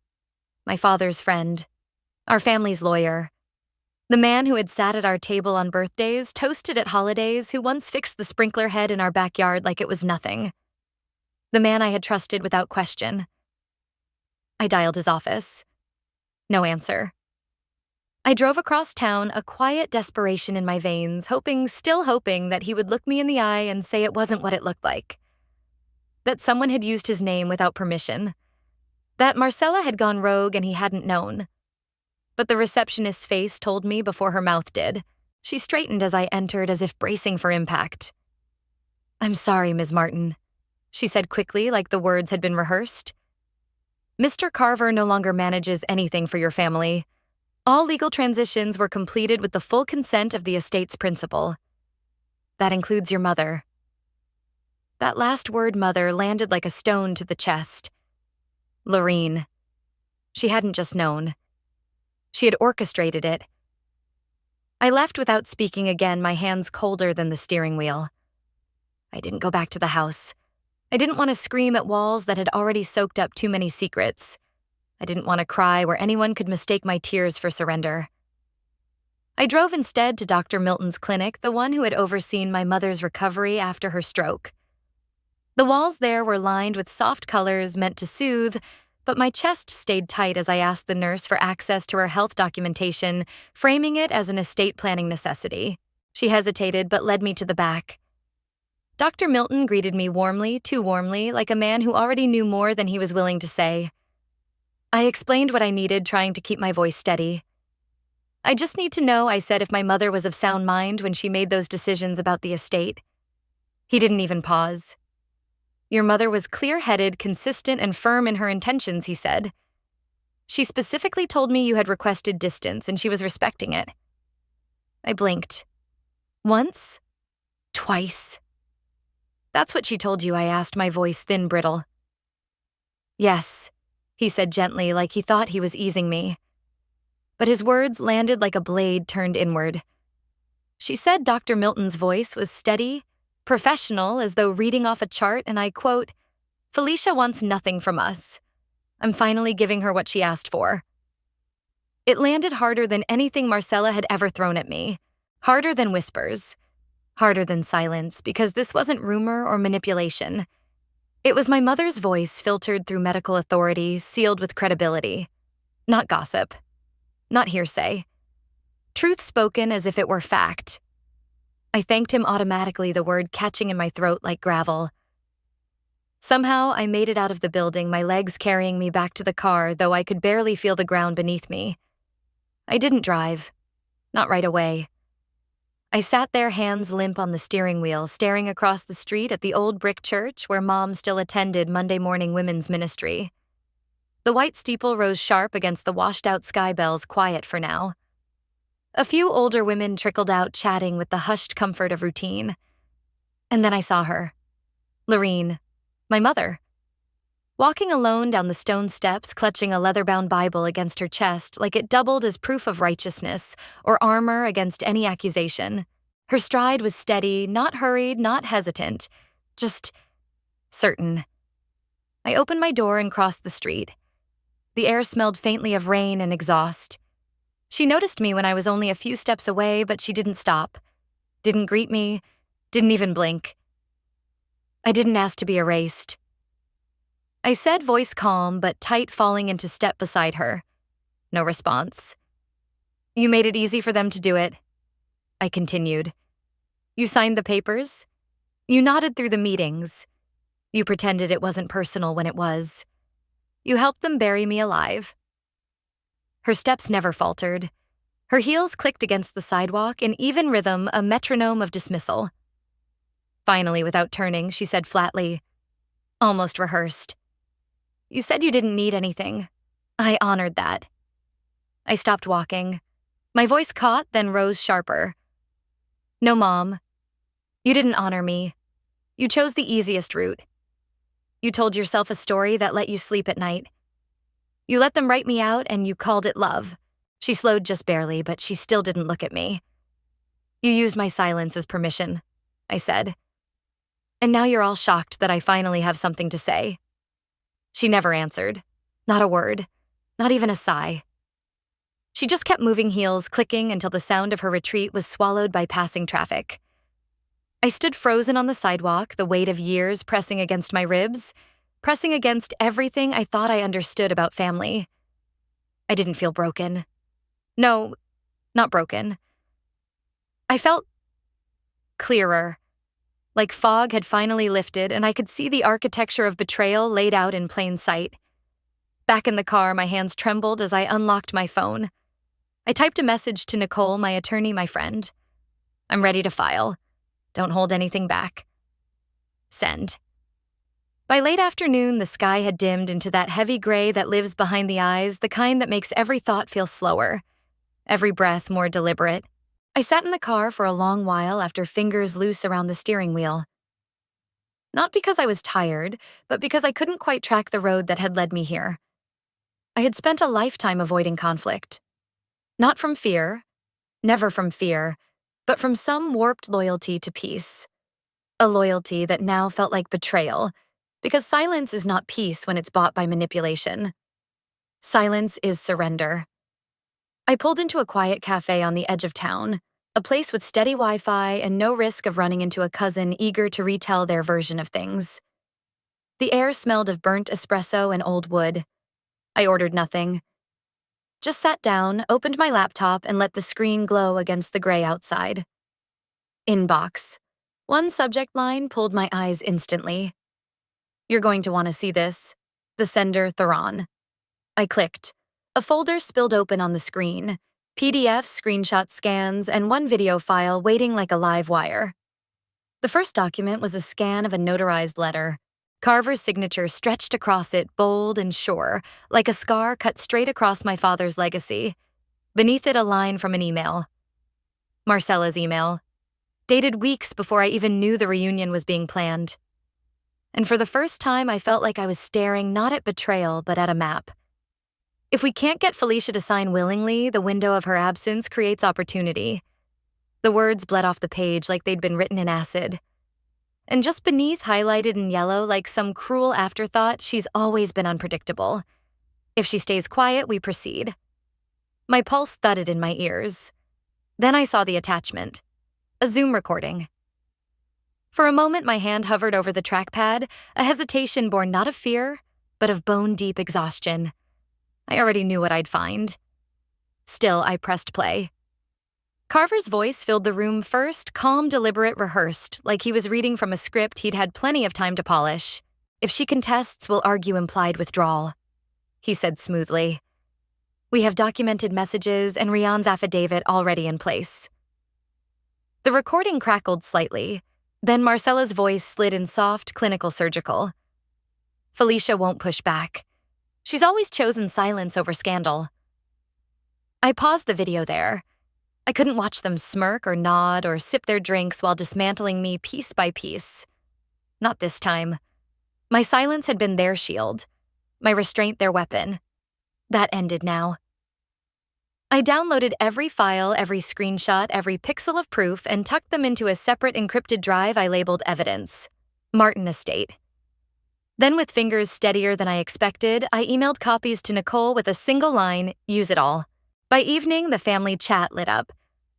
My father's friend. Our family's lawyer. The man who had sat at our table on birthdays, toasted at holidays, who once fixed the sprinkler head in our backyard like it was nothing. The man I had trusted without question. I dialed his office. No answer. I drove across town, a quiet desperation in my veins, still hoping that he would look me in the eye and say it wasn't what it looked like. That someone had used his name without permission. That Marcella had gone rogue and he hadn't known. But the receptionist's face told me before her mouth did. She straightened as I entered, as if bracing for impact. "I'm sorry, Ms. Martin," she said quickly, like the words had been rehearsed. "Mr. Carver no longer manages anything for your family. All legal transitions were completed with the full consent of the estate's principal. That includes your mother." That last word, mother, landed like a stone to the chest. Lorene. She hadn't just known. She had orchestrated it. I left without speaking again, my hands colder than the steering wheel. I didn't go back to the house. I didn't want to scream at walls that had already soaked up too many secrets. I didn't want to cry where anyone could mistake my tears for surrender. I drove instead to Dr. Milton's clinic, the one who had overseen my mother's recovery after her stroke. The walls there were lined with soft colors meant to soothe, but my chest stayed tight as I asked the nurse for access to her health documentation, framing it as an estate planning necessity. She hesitated but led me to the back. Dr. Milton greeted me warmly, too warmly, like a man who already knew more than he was willing to say. I explained what I needed, trying to keep my voice steady. I just need to know, I said, if my mother was of sound mind when she made those decisions about the estate. He didn't even pause. Your mother was clear-headed, consistent, and firm in her intentions, he said. She specifically told me you had requested distance, and she was respecting it. I blinked. Once? Twice? That's what she told you, I asked, my voice thin, brittle. Yes, he said gently, like he thought he was easing me. But his words landed like a blade turned inward. She said Dr. Milton's voice was steady, professional, as though reading off a chart, and I quote, "Felicia wants nothing from us. I'm finally giving her what she asked for." It landed harder than anything Marcella had ever thrown at me, harder than whispers, harder than silence, because this wasn't rumor or manipulation. It was my mother's voice filtered through medical authority, sealed with credibility. Not gossip. Not hearsay. Truth spoken as if it were fact. I thanked him automatically, the word catching in my throat like gravel. Somehow, I made it out of the building, my legs carrying me back to the car, though I could barely feel the ground beneath me. I didn't drive. Not right away. I sat there, hands limp on the steering wheel, staring across the street at the old brick church where Mom still attended Monday morning women's ministry. The white steeple rose sharp against the washed-out sky bells, quiet for now. A few older women trickled out, chatting with the hushed comfort of routine. And then I saw her. Lorene, my mother. Walking alone down the stone steps, clutching a leather-bound Bible against her chest like it doubled as proof of righteousness or armor against any accusation. Her stride was steady, not hurried, not hesitant, just certain. I opened my door and crossed the street. The air smelled faintly of rain and exhaust. She noticed me when I was only a few steps away, but she didn't stop. Didn't greet me, didn't even blink. I didn't ask to be erased. I said, voice calm but tight, falling into step beside her. No response. You made it easy for them to do it. I continued. You signed the papers. You nodded through the meetings. You pretended it wasn't personal when it was. You helped them bury me alive. Her steps never faltered. Her heels clicked against the sidewalk in even rhythm, a metronome of dismissal. Finally, without turning, she said flatly, almost rehearsed, "You said you didn't need anything. I honored that." I stopped walking. My voice caught, then rose sharper. "No, Mom. You didn't honor me. You chose the easiest route. You told yourself a story that let you sleep at night. You let them write me out, and you called it love." She slowed just barely, but she still didn't look at me. "You used my silence as permission," I said. "And now you're all shocked that I finally have something to say." She never answered. Not a word. Not even a sigh. She just kept moving, heels clicking until the sound of her retreat was swallowed by passing traffic. I stood frozen on the sidewalk, the weight of years pressing against my ribs, pressing against everything I thought I understood about family. I didn't feel broken. No, not broken. I felt clearer, like fog had finally lifted and I could see the architecture of betrayal laid out in plain sight. Back in the car, my hands trembled as I unlocked my phone. I typed a message to Nicole, my attorney, my friend. "I'm ready to file. Don't hold anything back." Send. By late afternoon, the sky had dimmed into that heavy gray that lives behind the eyes, the kind that makes every thought feel slower, every breath more deliberate. I sat in the car for a long while after fingers loose around the steering wheel. Not because I was tired, but because I couldn't quite track the road that had led me here. I had spent a lifetime avoiding conflict. Not from fear, never from fear, but from some warped loyalty to peace. A loyalty that now felt like betrayal, because silence is not peace when it's bought by manipulation. Silence is surrender. I pulled into a quiet cafe on the edge of town, a place with steady Wi-Fi and no risk of running into a cousin eager to retell their version of things. The air smelled of burnt espresso and old wood. I ordered nothing. Just sat down, opened my laptop, and let the screen glow against the gray outside. Inbox. One subject line pulled my eyes instantly. "You're going to want to see this. The sender, Theron." I clicked. A folder spilled open on the screen. PDFs, screenshot scans, and one video file waiting like a live wire. The first document was a scan of a notarized letter. Carver's signature stretched across it, bold and sure, like a scar cut straight across my father's legacy. Beneath it, a line from an email. Marcella's email, dated weeks before I even knew the reunion was being planned. And for the first time, I felt like I was staring not at betrayal, but at a map. If we can't get Felicia to sign willingly, the window of her absence creates opportunity. The words bled off the page like they'd been written in acid. And just beneath, highlighted in yellow like some cruel afterthought, she's always been unpredictable. If she stays quiet, we proceed. My pulse thudded in my ears. Then I saw the attachment. A Zoom recording. For a moment, my hand hovered over the trackpad, a hesitation born not of fear, but of bone-deep exhaustion. I already knew what I'd find. Still, I pressed play. Carver's voice filled the room first, calm, deliberate, rehearsed, like he was reading from a script he'd had plenty of time to polish. If she contests, we'll argue implied withdrawal, he said smoothly. We have documented messages and Rian's affidavit already in place. The recording crackled slightly. Then Marcella's voice slid in soft, clinical surgical. Felicia won't push back. She's always chosen silence over scandal. I paused the video there. I couldn't watch them smirk or nod or sip their drinks while dismantling me piece by piece. Not this time. My silence had been their shield, my restraint their weapon. That ended now. I downloaded every file, every screenshot, every pixel of proof, and tucked them into a separate encrypted drive I labeled evidence. Martin Estate. Then, with fingers steadier than I expected, I emailed copies to Nicole with a single line, use it all. By evening, the family chat lit up.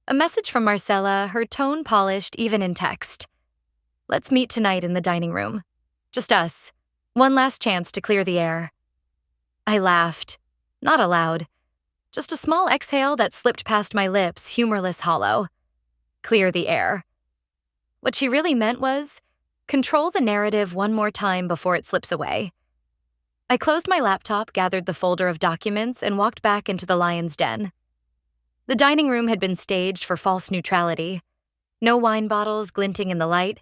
A message from Marcella, her tone polished even in text. Let's meet tonight in the dining room. Just us. One last chance to clear the air. I laughed. Not aloud. Just a small exhale that slipped past my lips, humorless hollow. Clear the air. What she really meant was, control the narrative one more time before it slips away. I closed my laptop, gathered the folder of documents, and walked back into the lion's den. The dining room had been staged for false neutrality. No wine bottles glinting in the light,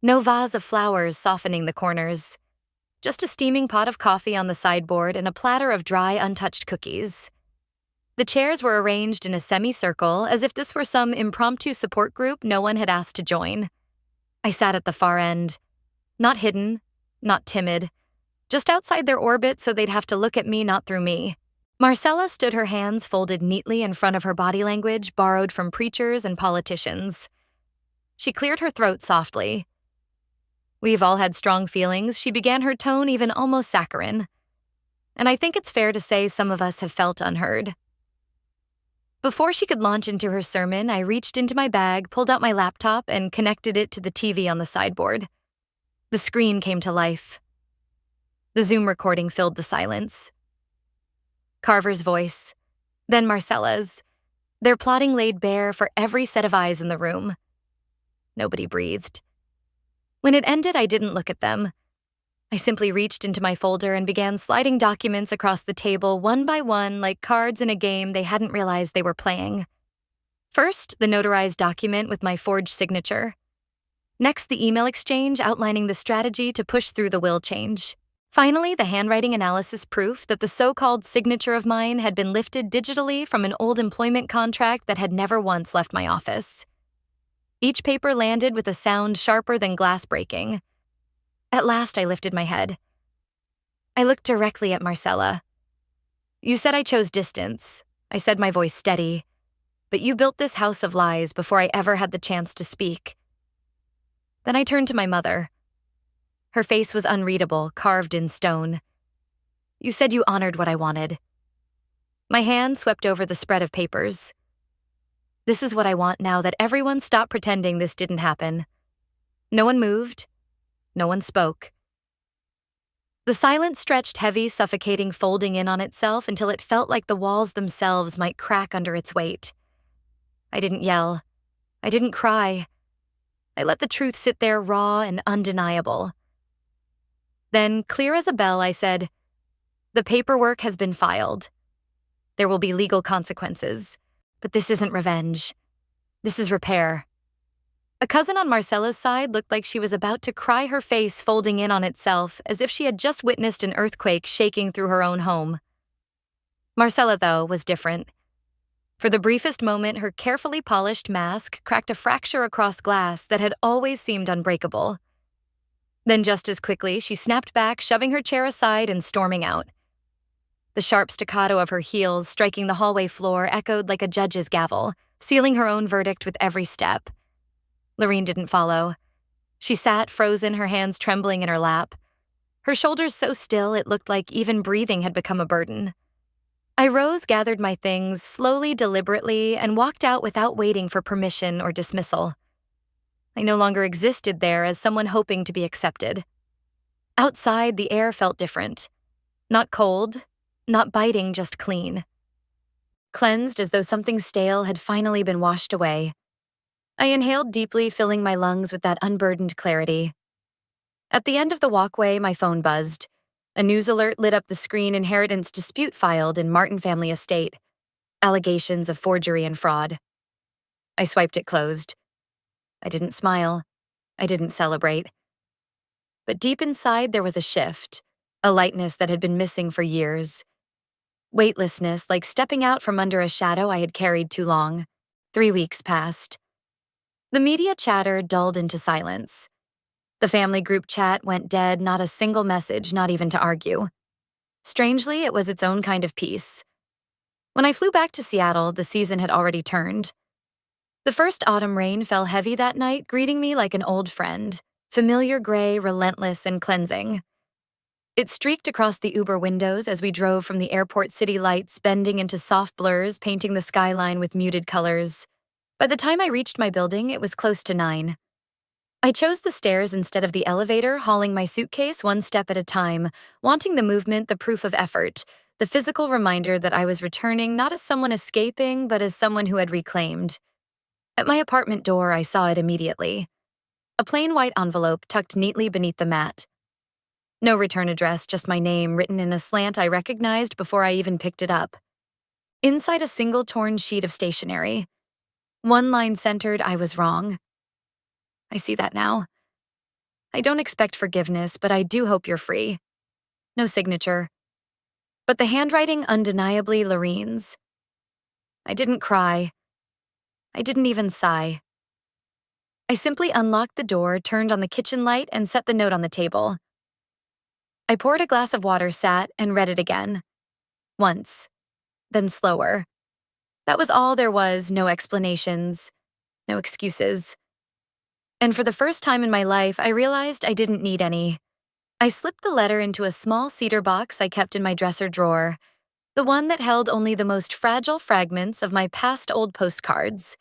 no vase of flowers softening the corners. Just a steaming pot of coffee on the sideboard and a platter of dry, untouched cookies. The chairs were arranged in a semicircle as if this were some impromptu support group no one had asked to join. I sat at the far end. Not hidden, not timid. Just outside their orbit so they'd have to look at me, not through me. Marcella stood her hands folded neatly in front of her body language borrowed from preachers and politicians. She cleared her throat softly. We've all had strong feelings, she began her tone even almost saccharine. And I think it's fair to say some of us have felt unheard. Before she could launch into her sermon, I reached into my bag, pulled out my laptop, and connected it to the TV on the sideboard. The screen came to life. The Zoom recording filled the silence. Carver's voice, then Marcella's, their plotting laid bare for every set of eyes in the room. Nobody breathed. When it ended, I didn't look at them. I simply reached into my folder and began sliding documents across the table one by one like cards in a game they hadn't realized they were playing. First, the notarized document with my forged signature. Next, the email exchange outlining the strategy to push through the will change. Finally, the handwriting analysis proof that the so-called signature of mine had been lifted digitally from an old employment contract that had never once left my office. Each paper landed with a sound sharper than glass breaking. At last, I lifted my head. I looked directly at Marcella. You said I chose distance. I said, my voice steady. But you built this house of lies before I ever had the chance to speak. Then I turned to my mother. Her face was unreadable, carved in stone. You said you honored what I wanted. My hand swept over the spread of papers. This is what I want now that everyone stopped pretending this didn't happen. No one moved. No one spoke. The silence stretched heavy, suffocating, folding in on itself until it felt like the walls themselves might crack under its weight. I didn't yell. I didn't cry. I let the truth sit there raw and undeniable. Then, clear as a bell, I said, The paperwork has been filed. There will be legal consequences. But this isn't revenge. This is repair. A cousin on Marcella's side looked like she was about to cry, her face folding in on itself as if she had just witnessed an earthquake shaking through her own home. Marcella, though, was different. For the briefest moment, her carefully polished mask cracked a fracture across glass that had always seemed unbreakable. Then just as quickly, she snapped back, shoving her chair aside and storming out. The sharp staccato of her heels striking the hallway floor echoed like a judge's gavel, sealing her own verdict with every step. Lorene didn't follow. She sat frozen, her hands trembling in her lap. Her shoulders so still it looked like even breathing had become a burden. I rose, gathered my things, slowly, deliberately, and walked out without waiting for permission or dismissal. I no longer existed there as someone hoping to be accepted. Outside, the air felt different. Not cold, not biting, just clean. Cleansed as though something stale had finally been washed away. I inhaled deeply, filling my lungs with that unburdened clarity. At the end of the walkway, my phone buzzed. A news alert lit up the screen: inheritance dispute filed in Martin family estate. Allegations of forgery and fraud. I swiped it closed. I didn't smile. I didn't celebrate. But deep inside there was a shift, a lightness that had been missing for years. Weightlessness, like stepping out from under a shadow I had carried too long. 3 weeks passed. The media chatter dulled into silence. The family group chat went dead, not a single message, not even to argue. Strangely, it was its own kind of peace. When I flew back to Seattle, the season had already turned. The first autumn rain fell heavy that night, greeting me like an old friend, familiar gray, relentless, and cleansing. It streaked across the Uber windows as we drove from the airport city lights, bending into soft blurs, painting the skyline with muted colors. By the time I reached my building, it was close to 9. I chose the stairs instead of the elevator, hauling my suitcase one step at a time, wanting the movement, the proof of effort, the physical reminder that I was returning not as someone escaping, but as someone who had reclaimed. At my apartment door, I saw it immediately. A plain white envelope tucked neatly beneath the mat. No return address, just my name written in a slant I recognized before I even picked it up. Inside a single torn sheet of stationery. One line centered, "I was wrong." I see that now. I don't expect forgiveness, but I do hope you're free. No signature. But the handwriting undeniably Lorene's. I didn't cry. I didn't even sigh. I simply unlocked the door, turned on the kitchen light, and set the note on the table. I poured a glass of water, sat, and read it again. Once. Then slower. That was all there was, no explanations, no excuses. And for the first time in my life, I realized I didn't need any. I slipped the letter into a small cedar box I kept in my dresser drawer, the one that held only the most fragile fragments of my past old postcards,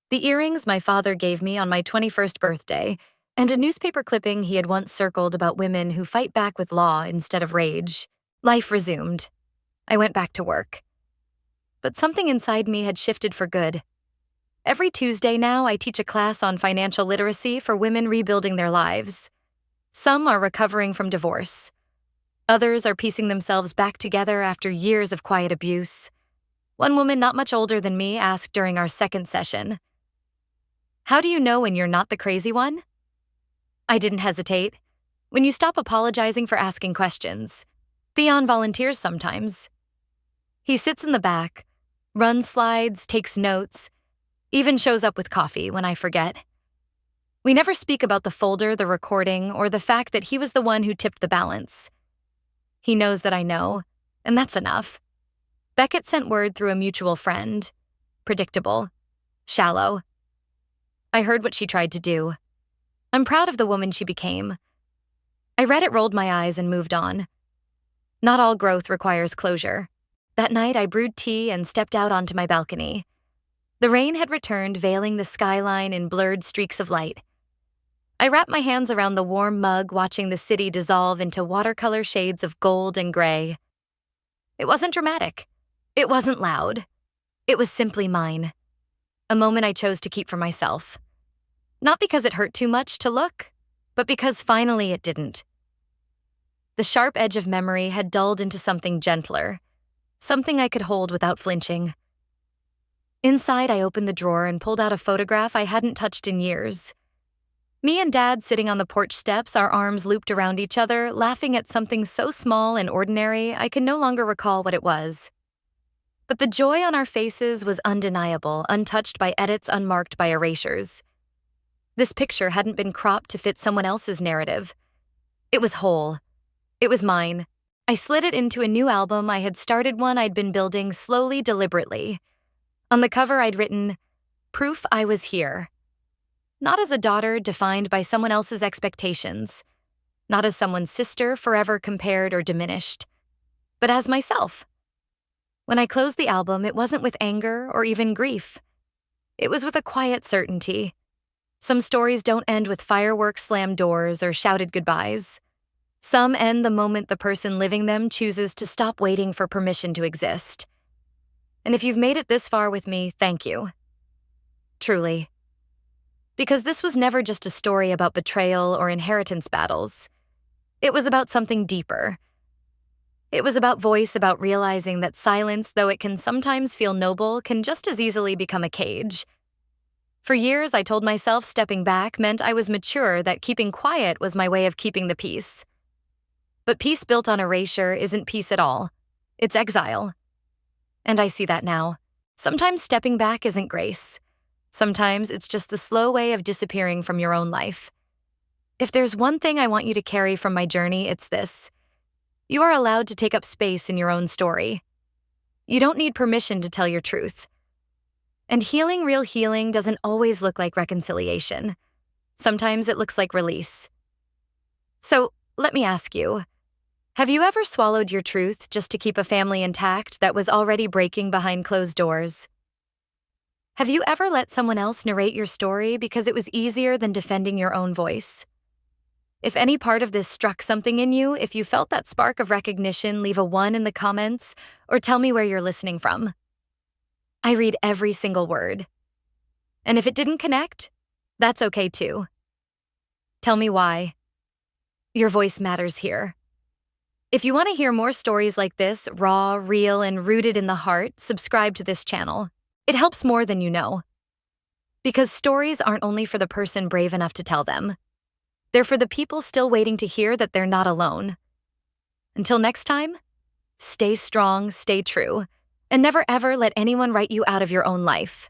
the earrings my father gave me on my 21st birthday, and a newspaper clipping he had once circled about women who fight back with law instead of rage. Life resumed. I went back to work. But something inside me had shifted for good. Every Tuesday now, I teach a class on financial literacy for women rebuilding their lives. Some are recovering from divorce. Others are piecing themselves back together after years of quiet abuse. One woman not much older than me asked during our second session, "How do you know when you're not the crazy one?" I didn't hesitate. When you stop apologizing for asking questions. Theon volunteers sometimes. He sits in the back, runs slides, takes notes, even shows up with coffee when I forget. We never speak about the folder, the recording, or the fact that he was the one who tipped the balance. He knows that I know, and that's enough. Beckett sent word through a mutual friend. Predictable. Shallow. I heard what she tried to do. I'm proud of the woman she became. I read it, rolled my eyes, and moved on. Not all growth requires closure. That night, I brewed tea and stepped out onto my balcony. The rain had returned, veiling the skyline in blurred streaks of light. I wrapped my hands around the warm mug, watching the city dissolve into watercolor shades of gold and gray. It wasn't dramatic. It wasn't loud. It was simply mine. A moment I chose to keep for myself. Not because it hurt too much to look, but because finally it didn't. The sharp edge of memory had dulled into something gentler, something I could hold without flinching. Inside, I opened the drawer and pulled out a photograph I hadn't touched in years. Me and Dad sitting on the porch steps, our arms looped around each other, laughing at something so small and ordinary I can no longer recall what it was. But the joy on our faces was undeniable, untouched by edits, unmarked by erasures. This picture hadn't been cropped to fit someone else's narrative. It was whole. It was mine. I slid it into a new album I had started, one I'd been building slowly, deliberately. On the cover, I'd written, "Proof I was here." Not as a daughter defined by someone else's expectations, not as someone's sister forever compared or diminished, but as myself. When I closed the album, it wasn't with anger or even grief. It was with a quiet certainty. Some stories don't end with fireworks, slammed doors, or shouted goodbyes. Some end the moment the person living them chooses to stop waiting for permission to exist. And if you've made it this far with me, thank you. Truly. Because this was never just a story about betrayal or inheritance battles. It was about something deeper. It was about voice, about realizing that silence, though it can sometimes feel noble, can just as easily become a cage. For years, I told myself stepping back meant I was mature, that keeping quiet was my way of keeping the peace. But peace built on erasure isn't peace at all. It's exile. And I see that now. Sometimes stepping back isn't grace. Sometimes it's just the slow way of disappearing from your own life. If there's one thing I want you to carry from my journey, it's this. You are allowed to take up space in your own story. You don't need permission to tell your truth. And real healing doesn't always look like reconciliation. Sometimes it looks like release. So, let me ask you, have you ever swallowed your truth just to keep a family intact that was already breaking behind closed doors? Have you ever let someone else narrate your story because it was easier than defending your own voice? If any part of this struck something in you, if you felt that spark of recognition, leave a 1 in the comments or tell me where you're listening from. I read every single word. And if it didn't connect, that's okay too. Tell me why. Your voice matters here. If you want to hear more stories like this, raw, real, and rooted in the heart, subscribe to this channel. It helps more than you know. Because stories aren't only for the person brave enough to tell them. They're for the people still waiting to hear that they're not alone. Until next time, stay strong, stay true, and never ever let anyone write you out of your own life.